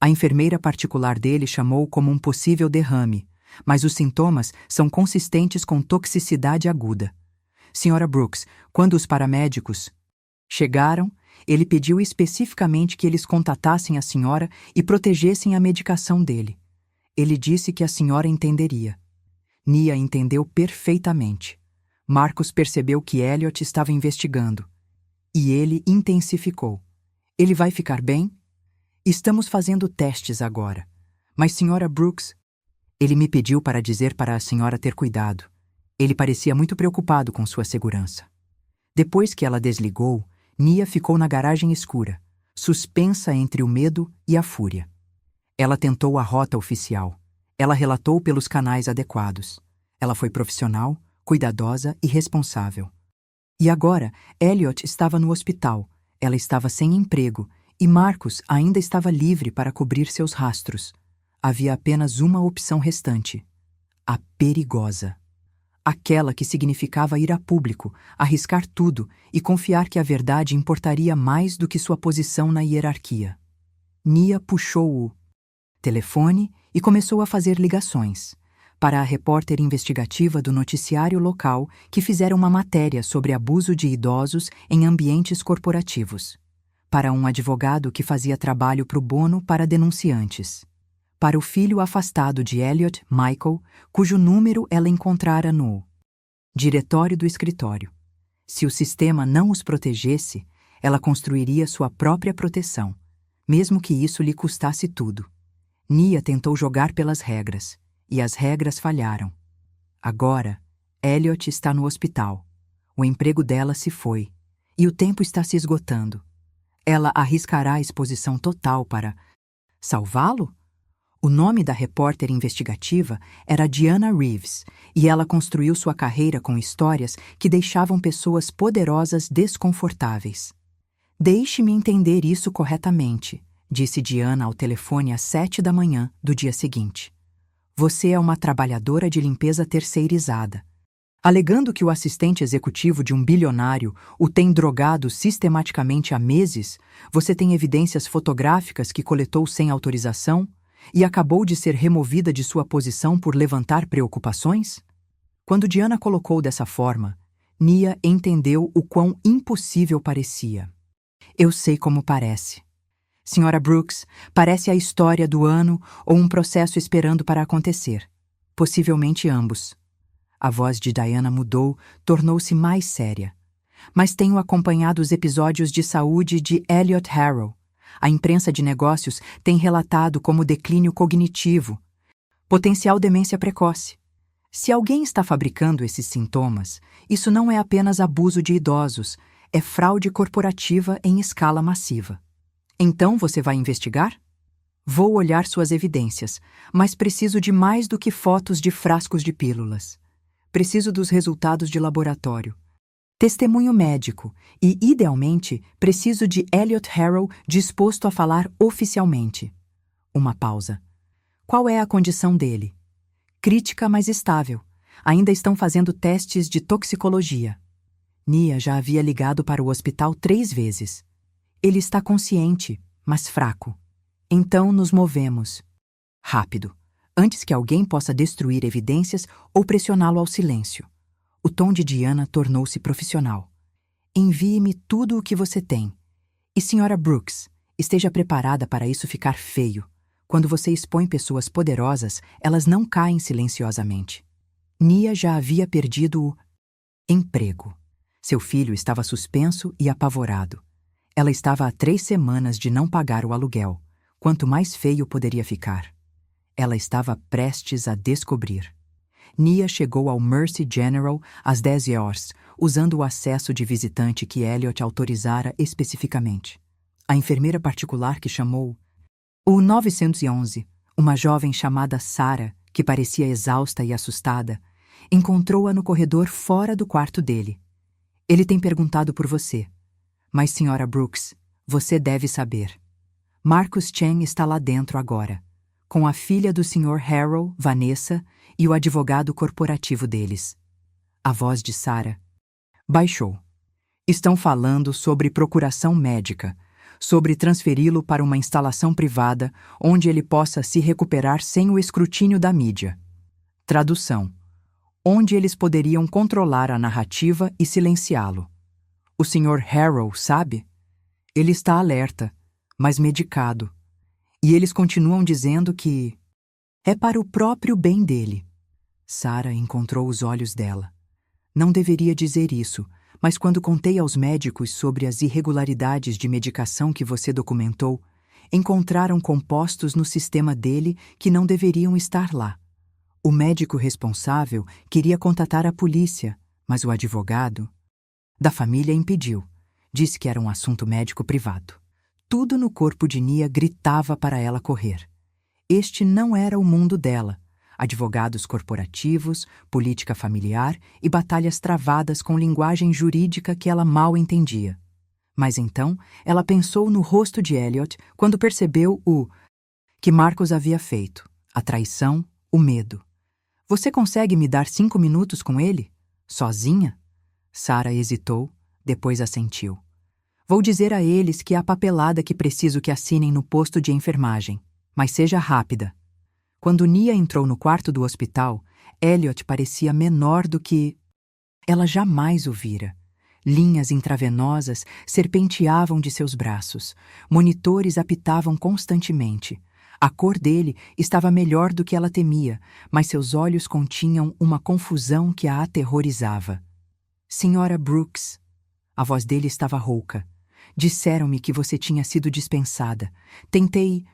A enfermeira particular dele chamou como um possível derrame, mas os sintomas são consistentes com toxicidade aguda. Senhora Brooks, quando os paramédicos chegaram, ele pediu especificamente que eles contatassem a senhora e protegessem a medicação dele. Ele disse que a senhora entenderia. Nia entendeu perfeitamente. Marcus percebeu que Elliot estava investigando. E ele intensificou. Ele vai ficar bem? Estamos fazendo testes agora. Mas, senhora Brooks, ele me pediu para dizer para a senhora ter cuidado. Ele parecia muito preocupado com sua segurança. Depois que ela desligou, Nia ficou na garagem escura, suspensa entre o medo e a fúria. Ela tentou a rota oficial. Ela relatou pelos canais adequados. Ela foi profissional, cuidadosa e responsável. E agora, Elliot estava no hospital. Ela estava sem emprego e Marcus ainda estava livre para cobrir seus rastros. Havia apenas uma opção restante: a perigosa. Aquela que significava ir a público, arriscar tudo e confiar que a verdade importaria mais do que sua posição na hierarquia. Nia puxou o telefone e começou a fazer ligações para a repórter investigativa do noticiário local que fizeram uma matéria sobre abuso de idosos em ambientes corporativos, para um advogado que fazia trabalho pro bono para denunciantes, para o filho afastado de Elliot, Michael, cujo número ela encontrara no diretório do escritório. Se o sistema não os protegesse, ela construiria sua própria proteção, mesmo que isso lhe custasse tudo. Nia tentou jogar pelas regras, e as regras falharam. Agora, Elliot está no hospital. O emprego dela se foi, e o tempo está se esgotando. Ela arriscará a exposição total para salvá-lo? O nome da repórter investigativa era Diana Reeves, e ela construiu sua carreira com histórias que deixavam pessoas poderosas desconfortáveis. Deixe-me entender isso corretamente, disse Diana ao telefone às 7 da manhã do dia seguinte. Você é uma trabalhadora de limpeza terceirizada. Alegando que o assistente executivo de um bilionário o tem drogado sistematicamente há meses, você tem evidências fotográficas que coletou sem autorização e acabou de ser removida de sua posição por levantar preocupações? Quando Diana colocou dessa forma, Nia entendeu o quão impossível parecia. Eu sei como parece. Senhora Brooks, parece a história do ano ou um processo esperando para acontecer. Possivelmente ambos. A voz de Diana mudou, tornou-se mais séria. Mas tenho acompanhado os episódios de saúde de Elliot Harrow. A imprensa de negócios tem relatado como declínio cognitivo, potencial demência precoce. Se alguém está fabricando esses sintomas, isso não é apenas abuso de idosos, é fraude corporativa em escala massiva. Então você vai investigar? Vou olhar suas evidências, mas preciso de mais do que fotos de frascos de pílulas. Preciso dos resultados de laboratório. Testemunho médico e, idealmente, preciso de Elliot Harrow disposto a falar oficialmente. Uma pausa. Qual é a condição dele? Crítica, mas estável. Ainda estão fazendo testes de toxicologia. Nia já havia ligado para o hospital 3 vezes. Ele está consciente, mas fraco. Então nos movemos. Rápido, antes que alguém possa destruir evidências ou pressioná-lo ao silêncio. O tom de Diana tornou-se profissional. Envie-me tudo o que você tem. E, Sra. Brooks, esteja preparada para isso ficar feio. Quando você expõe pessoas poderosas, elas não caem silenciosamente. Nia já havia perdido o emprego. Seu filho estava suspenso e apavorado. Ela estava há 3 semanas de não pagar o aluguel. Quanto mais feio poderia ficar. Ela estava prestes a descobrir. Nia chegou ao Mercy General às 10 horas, usando o acesso de visitante que Elliot autorizara especificamente. A enfermeira particular que chamou o 911, uma jovem chamada Sarah, que parecia exausta e assustada, encontrou-a no corredor fora do quarto dele. Ele tem perguntado por você. Mas, Sra. Brooks, você deve saber. Marcus Chen está lá dentro agora, com a filha do Sr. Harrow, Vanessa, e o advogado corporativo deles. A voz de Sarah baixou. Estão falando sobre procuração médica, sobre transferi-lo para uma instalação privada onde ele possa se recuperar sem o escrutínio da mídia. Tradução. Onde eles poderiam controlar a narrativa e silenciá-lo. O Sr. Harrow sabe? Ele está alerta, mas medicado. E eles continuam dizendo que é para o próprio bem dele. Sarah encontrou os olhos dela. Não deveria dizer isso, mas quando contei aos médicos sobre as irregularidades de medicação que você documentou, encontraram compostos no sistema dele que não deveriam estar lá. O médico responsável queria contatar a polícia, mas o advogado da família impediu. Disse que era um assunto médico privado. Tudo no corpo de Nia gritava para ela correr. Este não era o mundo dela. Advogados corporativos, política familiar e batalhas travadas com linguagem jurídica que ela mal entendia. Mas então, ela pensou no rosto de Elliot quando percebeu o que Marcus havia feito, a traição, o medo. Você consegue me dar 5 minutos com ele? Sozinha? Sarah hesitou, depois assentiu. Vou dizer a eles que há papelada que preciso que assinem no posto de enfermagem, mas seja rápida. Quando Nia entrou no quarto do hospital, Elliot parecia menor do que ela jamais o vira. Linhas intravenosas serpenteavam de seus braços. Monitores apitavam constantemente. A cor dele estava melhor do que ela temia, mas seus olhos continham uma confusão que a aterrorizava. Sra. Brooks. A voz dele estava rouca. Disseram-me que você tinha sido dispensada. Tentei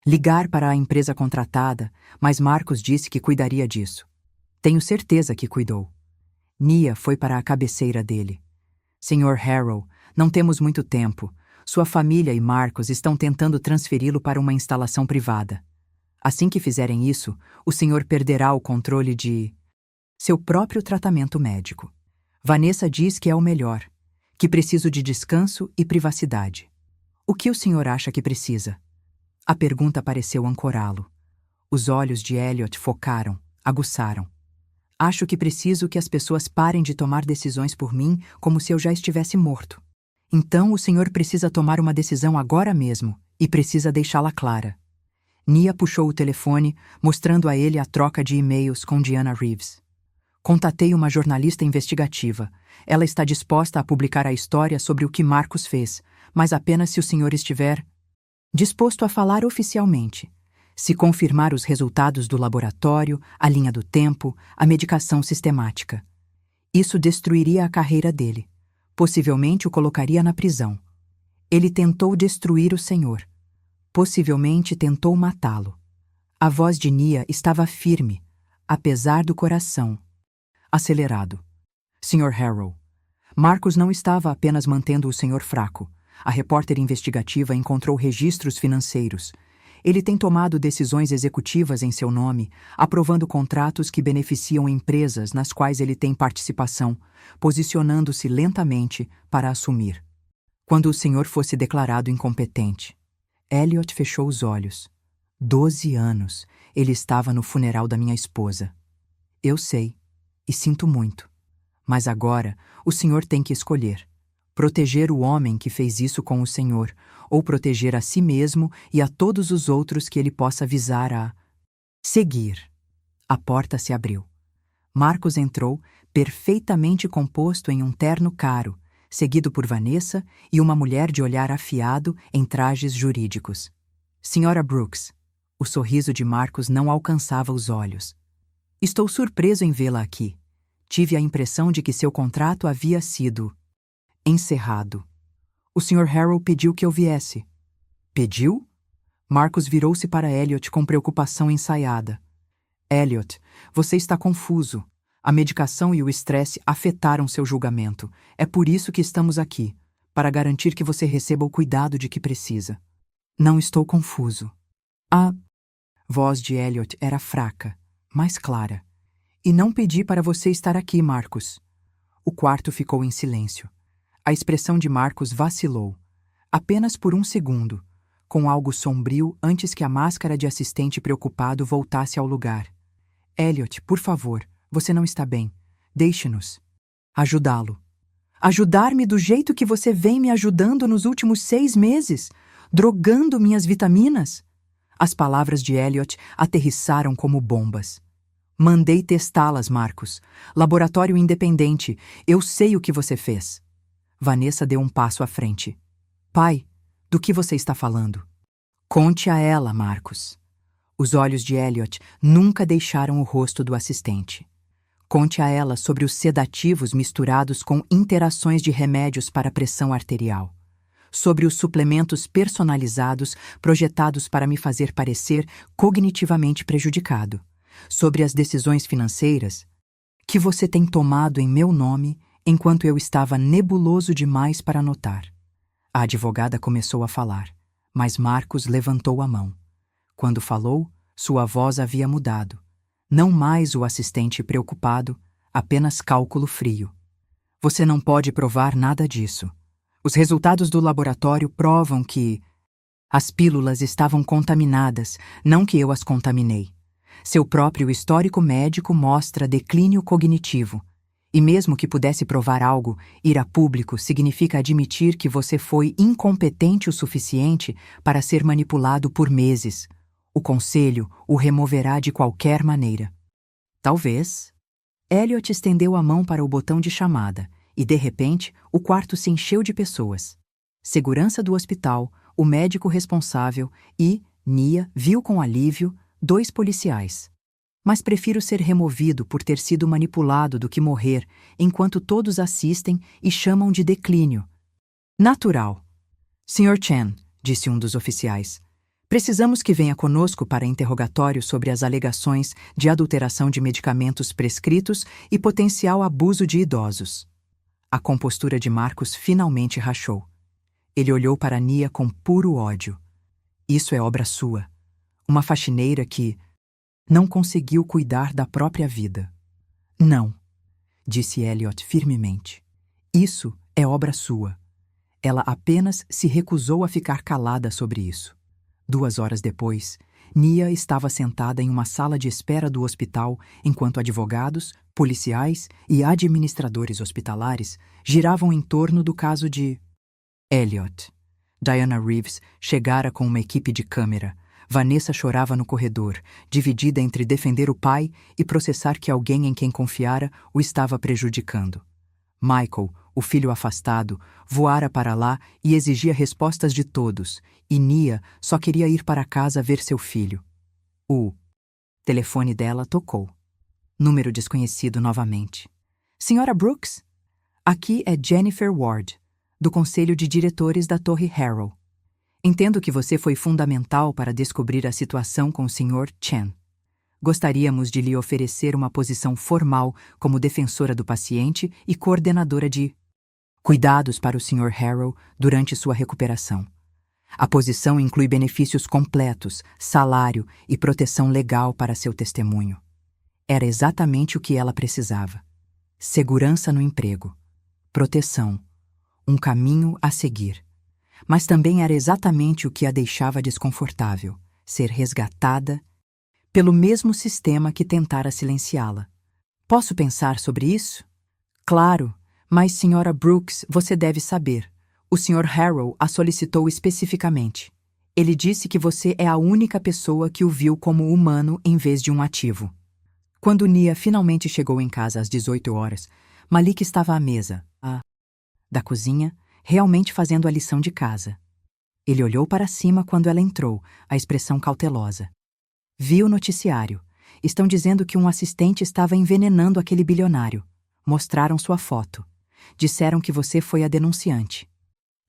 Ligar para a empresa contratada, mas Marcos disse que cuidaria disso. Tenho certeza que cuidou. Nia foi para a cabeceira dele. Sr. Harrow, não temos muito tempo. Sua família e Marcos estão tentando transferi-lo para uma instalação privada. Assim que fizerem isso, o senhor perderá o controle de seu próprio tratamento médico. Vanessa diz que é o melhor, que preciso de descanso e privacidade. O que o senhor acha que precisa? A pergunta pareceu ancorá-lo. Os olhos de Elliot focaram, aguçaram. Acho que preciso que as pessoas parem de tomar decisões por mim como se eu já estivesse morto. Então o senhor precisa tomar uma decisão agora mesmo, e precisa deixá-la clara. Nia puxou o telefone, mostrando a ele a troca de e-mails com Diana Reeves. Contatei uma jornalista investigativa. Ela está disposta a publicar a história sobre o que Marcos fez, mas apenas se o senhor estiver disposto a falar oficialmente. Se confirmar os resultados do laboratório, a linha do tempo, a medicação sistemática. Isso destruiria a carreira dele. Possivelmente o colocaria na prisão. Ele tentou destruir o senhor. Possivelmente tentou matá-lo. A voz de Nia estava firme, apesar do coração acelerado. Sr. Harrow. Marcos não estava apenas mantendo o senhor fraco. A repórter investigativa encontrou registros financeiros. Ele tem tomado decisões executivas em seu nome, aprovando contratos que beneficiam empresas nas quais ele tem participação, posicionando-se lentamente para assumir. Quando o senhor fosse declarado incompetente. Elliot fechou os olhos. 12 anos. Ele estava no funeral da minha esposa. Eu sei, e sinto muito. Mas agora, o senhor tem que escolher. Proteger o homem que fez isso com o senhor, ou proteger a si mesmo e a todos os outros que ele possa visar a seguir. A porta se abriu. Marcos entrou, perfeitamente composto em um terno caro, seguido por Vanessa e uma mulher de olhar afiado em trajes jurídicos. Sra. Brooks. O sorriso de Marcos não alcançava os olhos. Estou surpreso em vê-la aqui. Tive a impressão de que seu contrato havia sido encerrado. O Sr. Harrow pediu que eu viesse. Pediu? Marcos virou-se para Elliot com preocupação ensaiada. Elliot, você está confuso. A medicação e o estresse afetaram seu julgamento. É por isso que estamos aqui, para garantir que você receba o cuidado de que precisa. Não estou confuso. A voz de Elliot era fraca, mas clara. E não pedi para você estar aqui, Marcos. O quarto ficou em silêncio. A expressão de Marcos vacilou, apenas por um segundo, com algo sombrio antes que a máscara de assistente preocupado voltasse ao lugar. Elliot, por favor, você não está bem. Deixe-nos ajudá-lo. Ajudar-me do jeito que você vem me ajudando nos últimos 6 meses, drogando minhas vitaminas? As palavras de Elliot aterrissaram como bombas. Mandei testá-las, Marcos. Laboratório independente. Eu sei o que você fez. Vanessa deu um passo à frente. Pai, do que você está falando? Conte a ela, Marcos. Os olhos de Elliot nunca deixaram o rosto do assistente. Conte a ela sobre os sedativos misturados com interações de remédios para pressão arterial. Sobre os suplementos personalizados projetados para me fazer parecer cognitivamente prejudicado. Sobre as decisões financeiras que você tem tomado em meu nome enquanto eu estava nebuloso demais para notar. A advogada começou a falar, mas Marcos levantou a mão. Quando falou, sua voz havia mudado. Não mais o assistente preocupado, apenas cálculo frio. Você não pode provar nada disso. Os resultados do laboratório provam que as pílulas estavam contaminadas, não que eu as contaminei. Seu próprio histórico médico mostra declínio cognitivo. E mesmo que pudesse provar algo, ir a público significa admitir que você foi incompetente o suficiente para ser manipulado por meses. O conselho o removerá de qualquer maneira. Talvez. Elliot estendeu a mão para o botão de chamada e, de repente, o quarto se encheu de pessoas. Segurança do hospital, o médico responsável e, Nia viu com alívio, 2 policiais. Mas prefiro ser removido por ter sido manipulado do que morrer, enquanto todos assistem e chamam de declínio. Natural. Sr. Chen, disse um dos oficiais, Precisamos que venha conosco para interrogatório sobre as alegações de adulteração de medicamentos prescritos e potencial abuso de idosos. A compostura de Marcos finalmente rachou. Ele olhou para Nia com puro ódio. Isso é obra sua. Uma faxineira que não conseguiu cuidar da própria vida. Não, disse Elliot firmemente. Isso é obra sua. Ela apenas se recusou a ficar calada sobre isso. 2 horas depois, Nia estava sentada em uma sala de espera do hospital enquanto advogados, policiais e administradores hospitalares giravam em torno do caso de Elliot. Diana Reeves chegara com uma equipe de câmera. Vanessa chorava no corredor, dividida entre defender o pai e processar que alguém em quem confiara o estava prejudicando. Michael, o filho afastado, voara para lá e exigia respostas de todos, e Nia só queria ir para casa ver seu filho. O telefone dela tocou. Número desconhecido novamente. Senhora Brooks? Aqui é Jennifer Ward, do Conselho de Diretores da Torre Harrow. Entendo que você foi fundamental para descobrir a situação com o Sr. Chen. Gostaríamos de lhe oferecer uma posição formal como defensora do paciente e coordenadora de cuidados para o Sr. Harrow durante sua recuperação. A posição inclui benefícios completos, salário e proteção legal para seu testemunho. Era exatamente o que ela precisava. Segurança no emprego, proteção, um caminho a seguir. Mas também era exatamente o que a deixava desconfortável, ser resgatada pelo mesmo sistema que tentara silenciá-la. Posso pensar sobre isso? Claro, mas Sra. Brooks, você deve saber. O Sr. Harrow a solicitou especificamente. Ele disse que você é a única pessoa que o viu como humano em vez de um ativo. Quando Nia finalmente chegou em casa às 18 horas, Malik estava à mesa, da cozinha, realmente fazendo a lição de casa. Ele olhou para cima quando ela entrou, a expressão cautelosa. Vi o noticiário. Estão dizendo que um assistente estava envenenando aquele bilionário. Mostraram sua foto. Disseram que você foi a denunciante.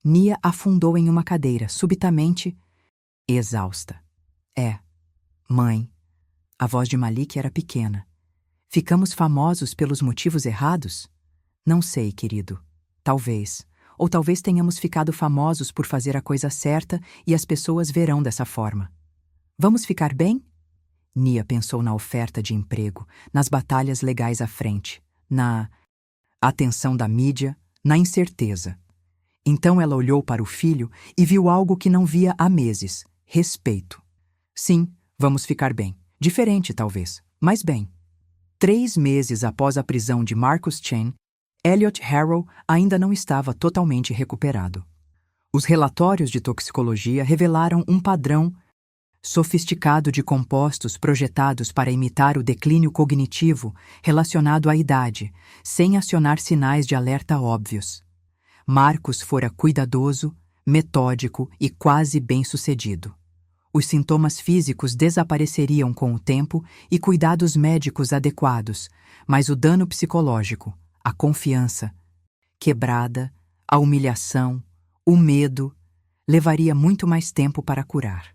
Nia afundou em uma cadeira, subitamente, exausta. Mãe. A voz de Malik era pequena. Ficamos famosos pelos motivos errados? Não sei, querido. Talvez. Ou talvez tenhamos ficado famosos por fazer a coisa certa e as pessoas verão dessa forma. Vamos ficar bem? Nia pensou na oferta de emprego, nas batalhas legais à frente, na atenção da mídia, na incerteza. Então ela olhou para o filho e viu algo que não via há meses: respeito. Sim, vamos ficar bem. Diferente, talvez, mas bem. 3 meses após a prisão de Marcus Chen, Elliot Harrow ainda não estava totalmente recuperado. Os relatórios de toxicologia revelaram um padrão sofisticado de compostos projetados para imitar o declínio cognitivo relacionado à idade, sem acionar sinais de alerta óbvios. Marcus fora cuidadoso, metódico e quase bem-sucedido. Os sintomas físicos desapareceriam com o tempo e cuidados médicos adequados, mas o dano psicológico, a confiança quebrada, a humilhação, o medo, levaria muito mais tempo para curar.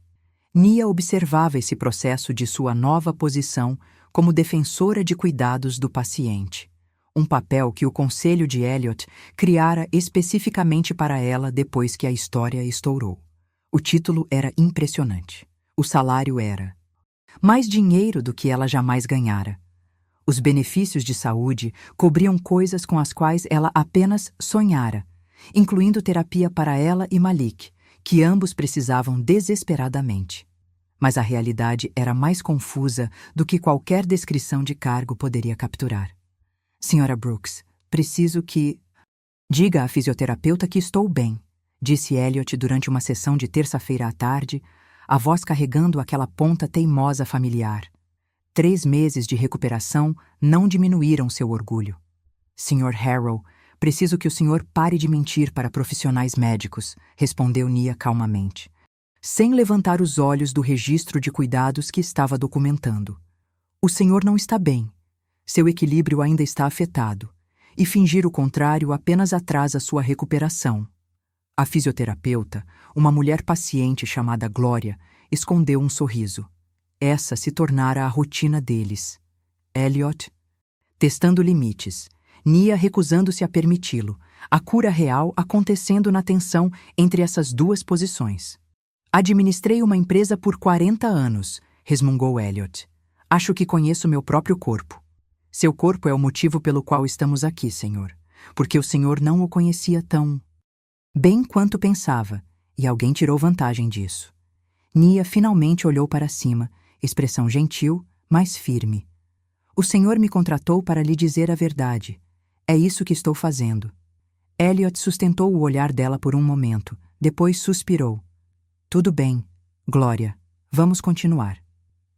Nia observava esse processo de sua nova posição como defensora de cuidados do paciente, um papel que o conselho de Elliot criara especificamente para ela depois que a história estourou. O título era impressionante. O salário era mais dinheiro do que ela jamais ganhara. Os benefícios de saúde cobriam coisas com as quais ela apenas sonhara, incluindo terapia para ela e Malik, que ambos precisavam desesperadamente. Mas a realidade era mais confusa do que qualquer descrição de cargo poderia capturar. Sra. Brooks, preciso que diga à fisioterapeuta que estou bem, disse Elliot durante uma sessão de terça-feira à tarde, a voz carregando aquela ponta teimosa familiar. 3 meses de recuperação não diminuíram seu orgulho. Sr. Harrow, preciso que o senhor pare de mentir para profissionais médicos, respondeu Nia calmamente, sem levantar os olhos do registro de cuidados que estava documentando. O senhor não está bem. Seu equilíbrio ainda está afetado, e fingir o contrário apenas atrasa sua recuperação. A fisioterapeuta, uma mulher paciente chamada Glória, escondeu um sorriso. Essa se tornara a rotina deles. Elliot, testando limites, Nia recusando-se a permiti-lo, a cura real acontecendo na tensão entre essas duas posições. Administrei uma empresa por 40 anos, resmungou Elliot. Acho que conheço meu próprio corpo. Seu corpo é o motivo pelo qual estamos aqui, senhor, porque o senhor não o conhecia tão bem quanto pensava, e alguém tirou vantagem disso. Nia finalmente olhou para cima, expressão gentil, mas firme. O senhor me contratou para lhe dizer a verdade. É isso que estou fazendo. Elliot sustentou o olhar dela por um momento, depois suspirou. Tudo bem, Glória, vamos continuar.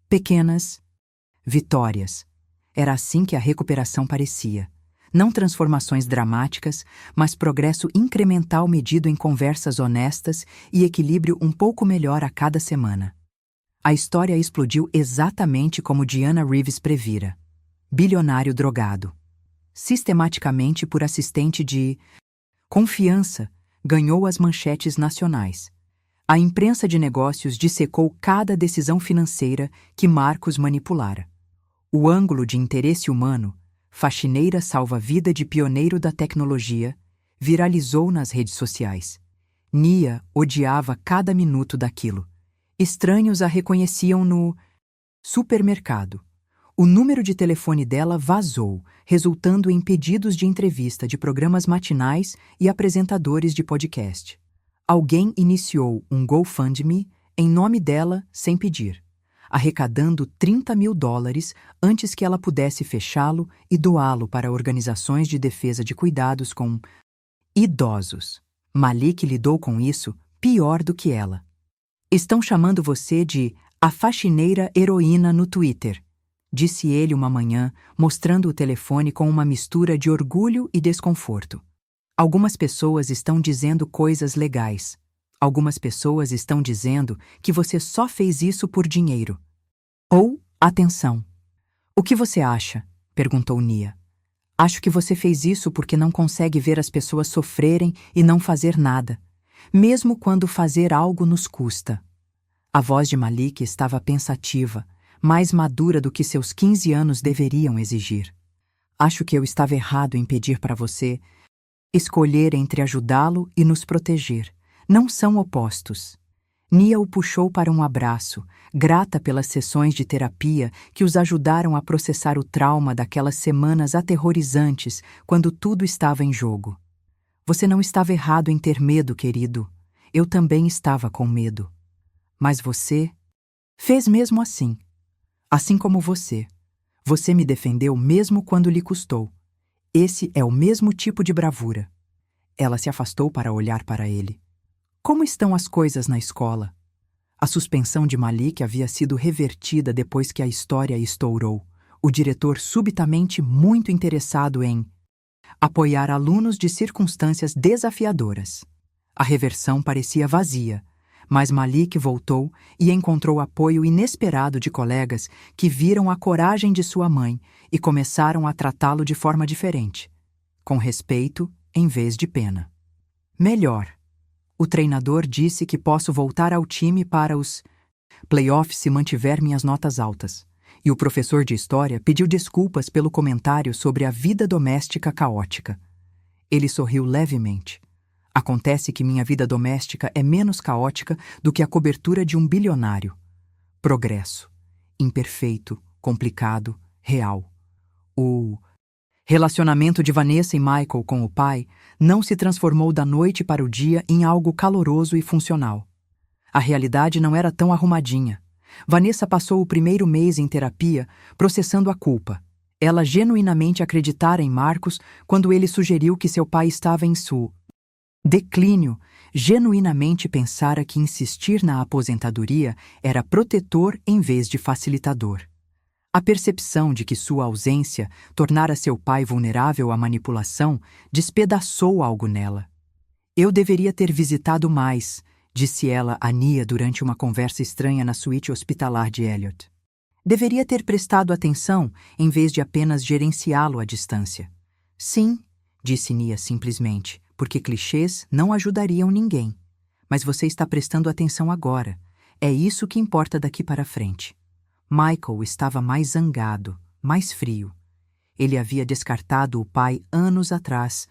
Pequenas vitórias. Era assim que a recuperação parecia. Não transformações dramáticas, mas progresso incremental medido em conversas honestas e equilíbrio um pouco melhor a cada semana. A história explodiu exatamente como Diana Reeves previra. Bilionário drogado. Sistematicamente por assistente de confiança, ganhou as manchetes nacionais. A imprensa de negócios dissecou cada decisão financeira que Marcos manipulara. O ângulo de interesse humano, faxineira salva-vida de pioneiro da tecnologia, viralizou nas redes sociais. Nia odiava cada minuto daquilo. Estranhos a reconheciam no supermercado. O número de telefone dela vazou, resultando em pedidos de entrevista de programas matinais e apresentadores de podcast. Alguém iniciou um GoFundMe em nome dela sem pedir, arrecadando $30.000 antes que ela pudesse fechá-lo e doá-lo para organizações de defesa de cuidados com idosos. Malik lidou com isso pior do que ela. Estão chamando você de a faxineira heroína no Twitter, disse ele uma manhã, mostrando o telefone com uma mistura de orgulho e desconforto. Algumas pessoas estão dizendo coisas legais. Algumas pessoas estão dizendo que você só fez isso por dinheiro. Ou atenção. O que você acha? Perguntou Nia. Acho que você fez isso porque não consegue ver as pessoas sofrerem e não fazer nada, mesmo quando fazer algo nos custa. A voz de Malik estava pensativa, mais madura do que seus 15 anos deveriam exigir. Acho que eu estava errado em pedir para você escolher entre ajudá-lo e nos proteger. Não são opostos. Nia o puxou para um abraço, grata pelas sessões de terapia que os ajudaram a processar o trauma daquelas semanas aterrorizantes quando tudo estava em jogo. Você não estava errado em ter medo, querido. Eu também estava com medo. Mas você fez mesmo assim. Assim como você. Você me defendeu mesmo quando lhe custou. Esse é o mesmo tipo de bravura. Ela se afastou para olhar para ele. Como estão as coisas na escola? A suspensão de Malik havia sido revertida depois que a história estourou. O diretor subitamente muito interessado em apoiar alunos de circunstâncias desafiadoras. A reversão parecia vazia, mas Malik voltou e encontrou apoio inesperado de colegas que viram a coragem de sua mãe e começaram a tratá-lo de forma diferente, com respeito em vez de pena. Melhor. O treinador disse que posso voltar ao time para os playoffs se mantiver minhas notas altas. E o professor de história pediu desculpas pelo comentário sobre a vida doméstica caótica. Ele sorriu levemente. Acontece que minha vida doméstica é menos caótica do que a cobertura de um bilionário. Progresso. Imperfeito, complicado, real. O relacionamento de Vanessa e Michael com o pai não se transformou da noite para o dia em algo caloroso e funcional. A realidade não era tão arrumadinha. Vanessa passou o primeiro mês em terapia processando a culpa. Ela genuinamente acreditara em Marcos quando ele sugeriu que seu pai estava em declínio, genuinamente pensara que insistir na aposentadoria era protetor em vez de facilitador. A percepção de que sua ausência tornara seu pai vulnerável à manipulação despedaçou algo nela. Eu deveria ter visitado mais, disse ela a Nia durante uma conversa estranha na suíte hospitalar de Elliot. Deveria ter prestado atenção em vez de apenas gerenciá-lo à distância. Sim, disse Nia simplesmente, porque clichês não ajudariam ninguém. Mas você está prestando atenção agora. É isso que importa daqui para frente. Michael estava mais zangado, mais frio. Ele havia descartado o pai anos atrás,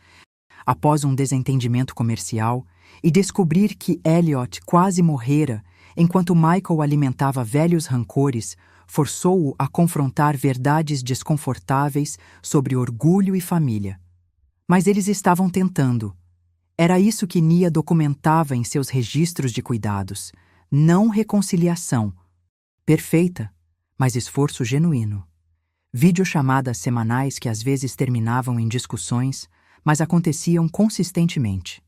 após um desentendimento comercial, e descobrir que Elliot quase morrera enquanto Michael alimentava velhos rancores, forçou-o a confrontar verdades desconfortáveis sobre orgulho e família. Mas eles estavam tentando. Era isso que Nia documentava em seus registros de cuidados. Não reconciliação. Perfeita, mas esforço genuíno. Videochamadas semanais que às vezes terminavam em discussões, mas aconteciam consistentemente.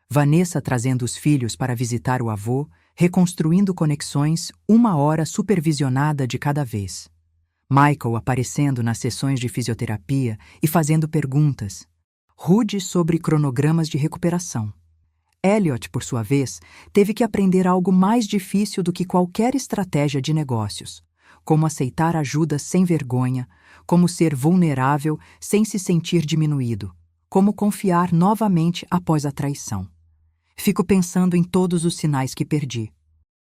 Vanessa trazendo os filhos para visitar o avô, reconstruindo conexões 1 hora supervisionada de cada vez. Michael aparecendo nas sessões de fisioterapia e fazendo perguntas. Rude sobre cronogramas de recuperação. Elliot, por sua vez, teve que aprender algo mais difícil do que qualquer estratégia de negócios. Como aceitar ajuda sem vergonha, como ser vulnerável sem se sentir diminuído, como confiar novamente após a traição. Fico pensando em todos os sinais que perdi,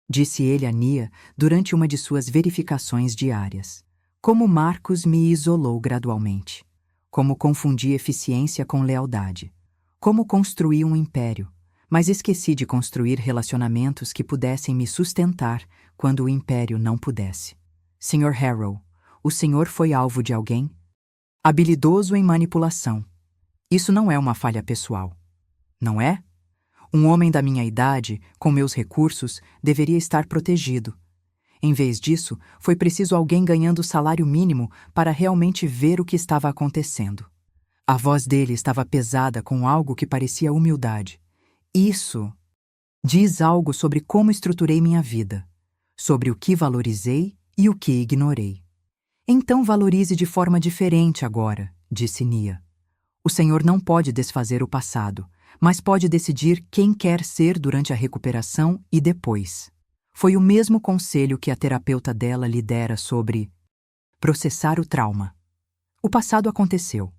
disse ele a Nia durante uma de suas verificações diárias. Como Marcos me isolou gradualmente. Como confundi eficiência com lealdade. Como construí um império, mas esqueci de construir relacionamentos que pudessem me sustentar quando o império não pudesse. Sr. Harrow, o senhor foi alvo de alguém? Habilidoso em manipulação. Isso não é uma falha pessoal. Não é? Um homem da minha idade, com meus recursos, deveria estar protegido. Em vez disso, foi preciso alguém ganhando salário mínimo para realmente ver o que estava acontecendo. A voz dele estava pesada com algo que parecia humildade. Isso diz algo sobre como estruturei minha vida, sobre o que valorizei e o que ignorei. Então valorize de forma diferente agora, disse Nia. O senhor não pode desfazer o passado, mas pode decidir quem quer ser durante a recuperação e depois. Foi o mesmo conselho que a terapeuta dela lhe dera sobre processar o trauma. O passado aconteceu.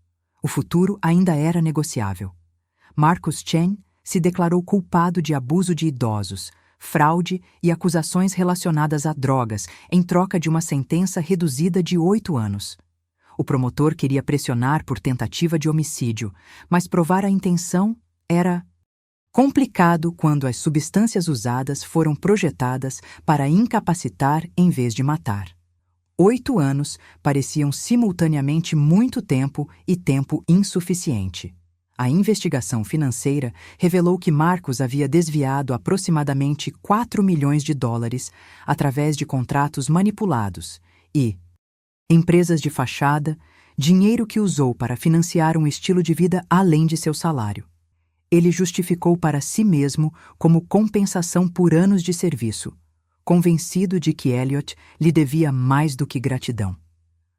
O futuro ainda era negociável. Marcus Chen se declarou culpado de abuso de idosos, fraude e acusações relacionadas a drogas em troca de uma sentença reduzida de 8 anos. O promotor queria pressionar por tentativa de homicídio, mas provar a intenção era complicado quando as substâncias usadas foram projetadas para incapacitar em vez de matar. 8 anos pareciam simultaneamente muito tempo e tempo insuficiente. A investigação financeira revelou que Marcos havia desviado aproximadamente 4 milhões de dólares através de contratos manipulados e empresas de fachada, dinheiro que usou para financiar um estilo de vida além de seu salário. Ele justificou para si mesmo como compensação por anos de serviço, convencido de que Elliot lhe devia mais do que gratidão.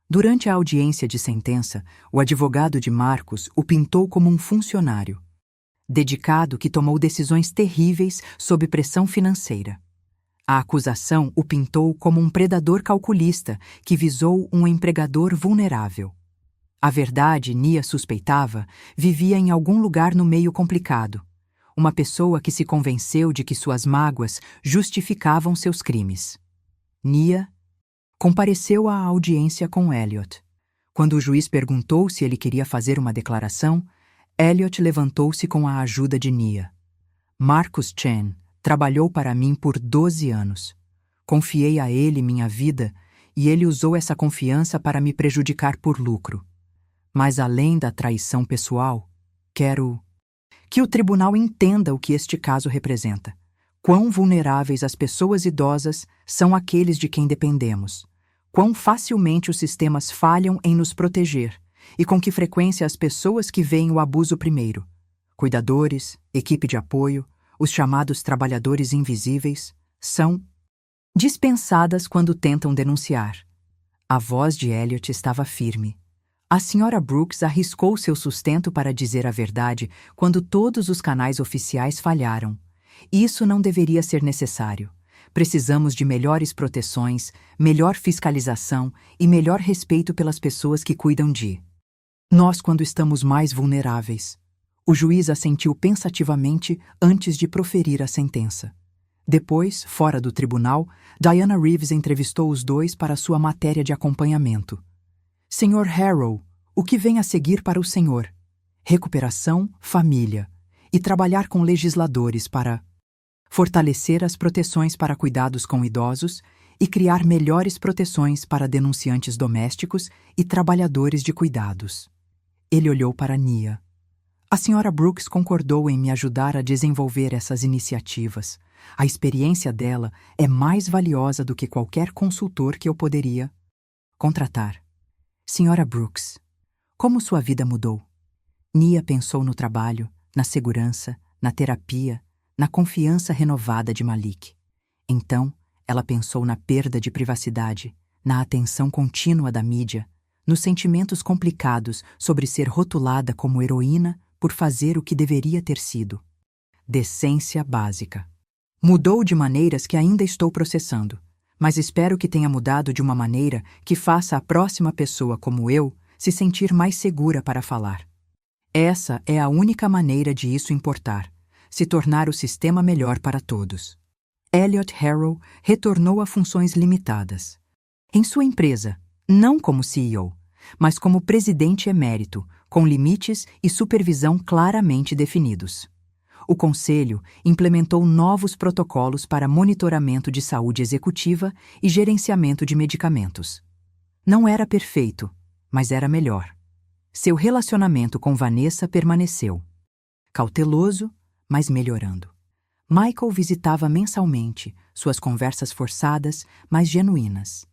Durante a audiência de sentença, o advogado de Marcos o pintou como um funcionário, dedicado que tomou decisões terríveis sob pressão financeira. A acusação o pintou como um predador calculista que visou um empregador vulnerável. A verdade, Nia suspeitava, vivia em algum lugar no meio complicado. Uma pessoa que se convenceu de que suas mágoas justificavam seus crimes. Nia compareceu à audiência com Elliot. Quando o juiz perguntou se ele queria fazer uma declaração, Elliot levantou-se com a ajuda de Nia. Marcus Chen trabalhou para mim por 12 anos. Confiei a ele minha vida e ele usou essa confiança para me prejudicar por lucro. Mas além da traição pessoal, quero que o tribunal entenda o que este caso representa. Quão vulneráveis as pessoas idosas são aqueles de quem dependemos. Quão facilmente os sistemas falham em nos proteger e com que frequência as pessoas que veem o abuso primeiro, cuidadores, equipe de apoio, os chamados trabalhadores invisíveis, são dispensadas quando tentam denunciar. A voz de Elliot estava firme. A Sra. Brooks arriscou seu sustento para dizer a verdade quando todos os canais oficiais falharam. Isso não deveria ser necessário. Precisamos de melhores proteções, melhor fiscalização e melhor respeito pelas pessoas que cuidam de nós quando estamos mais vulneráveis. O juiz assentiu pensativamente antes de proferir a sentença. Depois, fora do tribunal, Diana Reeves entrevistou os dois para sua matéria de acompanhamento. Sr. Harrow, o que vem a seguir para o senhor? Recuperação, família e trabalhar com legisladores para fortalecer as proteções para cuidados com idosos e criar melhores proteções para denunciantes domésticos e trabalhadores de cuidados. Ele olhou para Nia. A Sra. Brooks concordou em me ajudar a desenvolver essas iniciativas. A experiência dela é mais valiosa do que qualquer consultor que eu poderia contratar. Sra. Brooks, como sua vida mudou? Nia pensou no trabalho, na segurança, na terapia, na confiança renovada de Malik. Então, ela pensou na perda de privacidade, na atenção contínua da mídia, nos sentimentos complicados sobre ser rotulada como heroína por fazer o que deveria ter sido. Decência básica. Mudou de maneiras que ainda estou processando, mas espero que tenha mudado de uma maneira que faça a próxima pessoa como eu se sentir mais segura para falar. Essa é a única maneira de isso importar, se tornar o sistema melhor para todos. Elliot Harrow retornou a funções limitadas. Em sua empresa, não como CEO, mas como presidente emérito, com limites e supervisão claramente definidos. O Conselho implementou novos protocolos para monitoramento de saúde executiva e gerenciamento de medicamentos. Não era perfeito, mas era melhor. Seu relacionamento com Vanessa permaneceu. Cauteloso, mas melhorando. Michael visitava mensalmente, suas conversas forçadas, mas genuínas.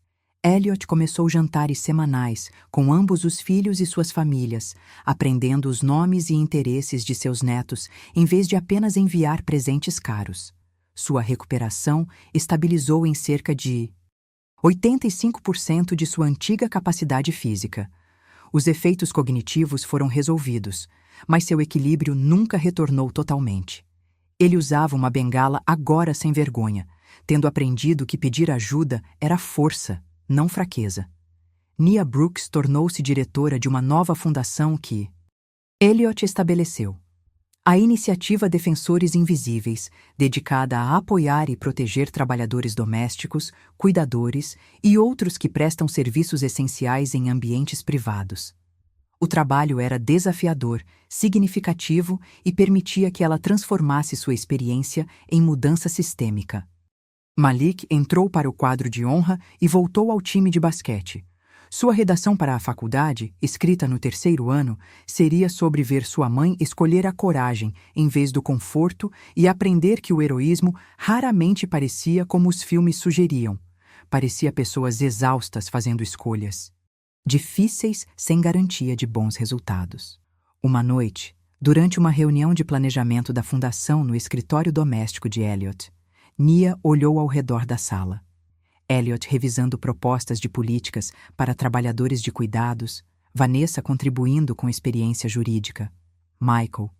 Elliot começou jantares semanais com ambos os filhos e suas famílias, aprendendo os nomes e interesses de seus netos em vez de apenas enviar presentes caros. Sua recuperação estabilizou em cerca de 85% de sua antiga capacidade física. Os efeitos cognitivos foram resolvidos, mas seu equilíbrio nunca retornou totalmente. Ele usava uma bengala agora sem vergonha, tendo aprendido que pedir ajuda era força, não fraqueza. Nia Brooks tornou-se diretora de uma nova fundação que Elliot estabeleceu. A Iniciativa Defensores Invisíveis, dedicada a apoiar e proteger trabalhadores domésticos, cuidadores e outros que prestam serviços essenciais em ambientes privados. O trabalho era desafiador, significativo e permitia que ela transformasse sua experiência em mudança sistêmica. Malik entrou para o quadro de honra e voltou ao time de basquete. Sua redação para a faculdade, escrita no 3º ano, seria sobre ver sua mãe escolher a coragem em vez do conforto e aprender que o heroísmo raramente parecia como os filmes sugeriam. Parecia pessoas exaustas fazendo escolhas difíceis sem garantia de bons resultados. Uma noite, durante uma reunião de planejamento da fundação no escritório doméstico de Elliot, Nia olhou ao redor da sala. Elliot revisando propostas de políticas para trabalhadores de cuidados, Vanessa contribuindo com experiência jurídica, Michael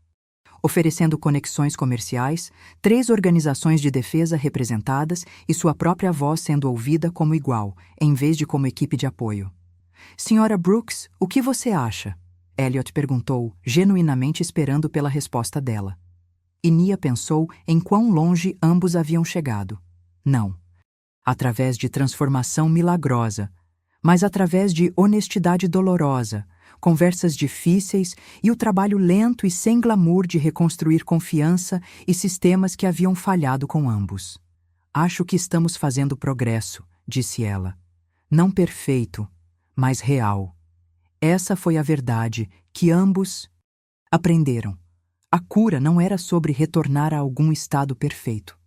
oferecendo conexões comerciais, 3 organizações de defesa representadas e sua própria voz sendo ouvida como igual, em vez de como equipe de apoio. Sra. Brooks, o que você acha? Elliot perguntou, genuinamente esperando pela resposta dela. E Nia pensou em quão longe ambos haviam chegado. Não. Através de transformação milagrosa, mas através de honestidade dolorosa, conversas difíceis e o trabalho lento e sem glamour de reconstruir confiança e sistemas que haviam falhado com ambos. Acho que estamos fazendo progresso, disse ela. Não perfeito, mas real. Essa foi a verdade que ambos aprenderam. A cura não era sobre retornar a algum estado perfeito.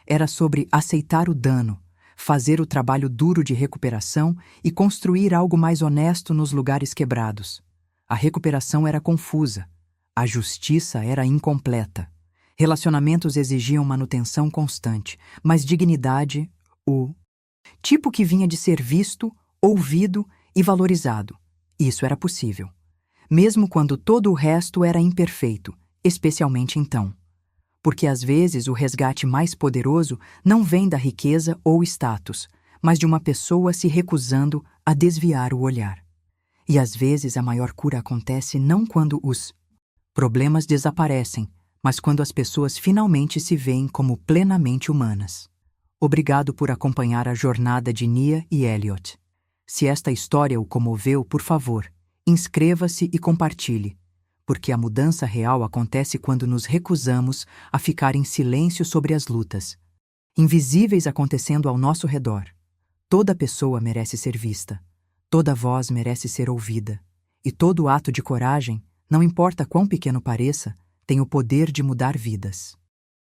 Era sobre aceitar o dano, fazer o trabalho duro de recuperação e construir algo mais honesto nos lugares quebrados. A recuperação era confusa. A justiça era incompleta. Relacionamentos exigiam manutenção constante, mas dignidade, o tipo que vinha de ser visto, ouvido e valorizado. Isso era possível. Mesmo quando todo o resto era imperfeito, especialmente então. Porque às vezes o resgate mais poderoso não vem da riqueza ou status, mas de uma pessoa se recusando a desviar o olhar. E às vezes a maior cura acontece não quando os problemas desaparecem, mas quando as pessoas finalmente se veem como plenamente humanas. Obrigado por acompanhar a jornada de Nia e Elliot. Se esta história o comoveu, por favor, inscreva-se e compartilhe, porque a mudança real acontece quando nos recusamos a ficar em silêncio sobre as lutas, invisíveis acontecendo ao nosso redor. Toda pessoa merece ser vista, toda voz merece ser ouvida, e todo ato de coragem, não importa quão pequeno pareça, tem o poder de mudar vidas.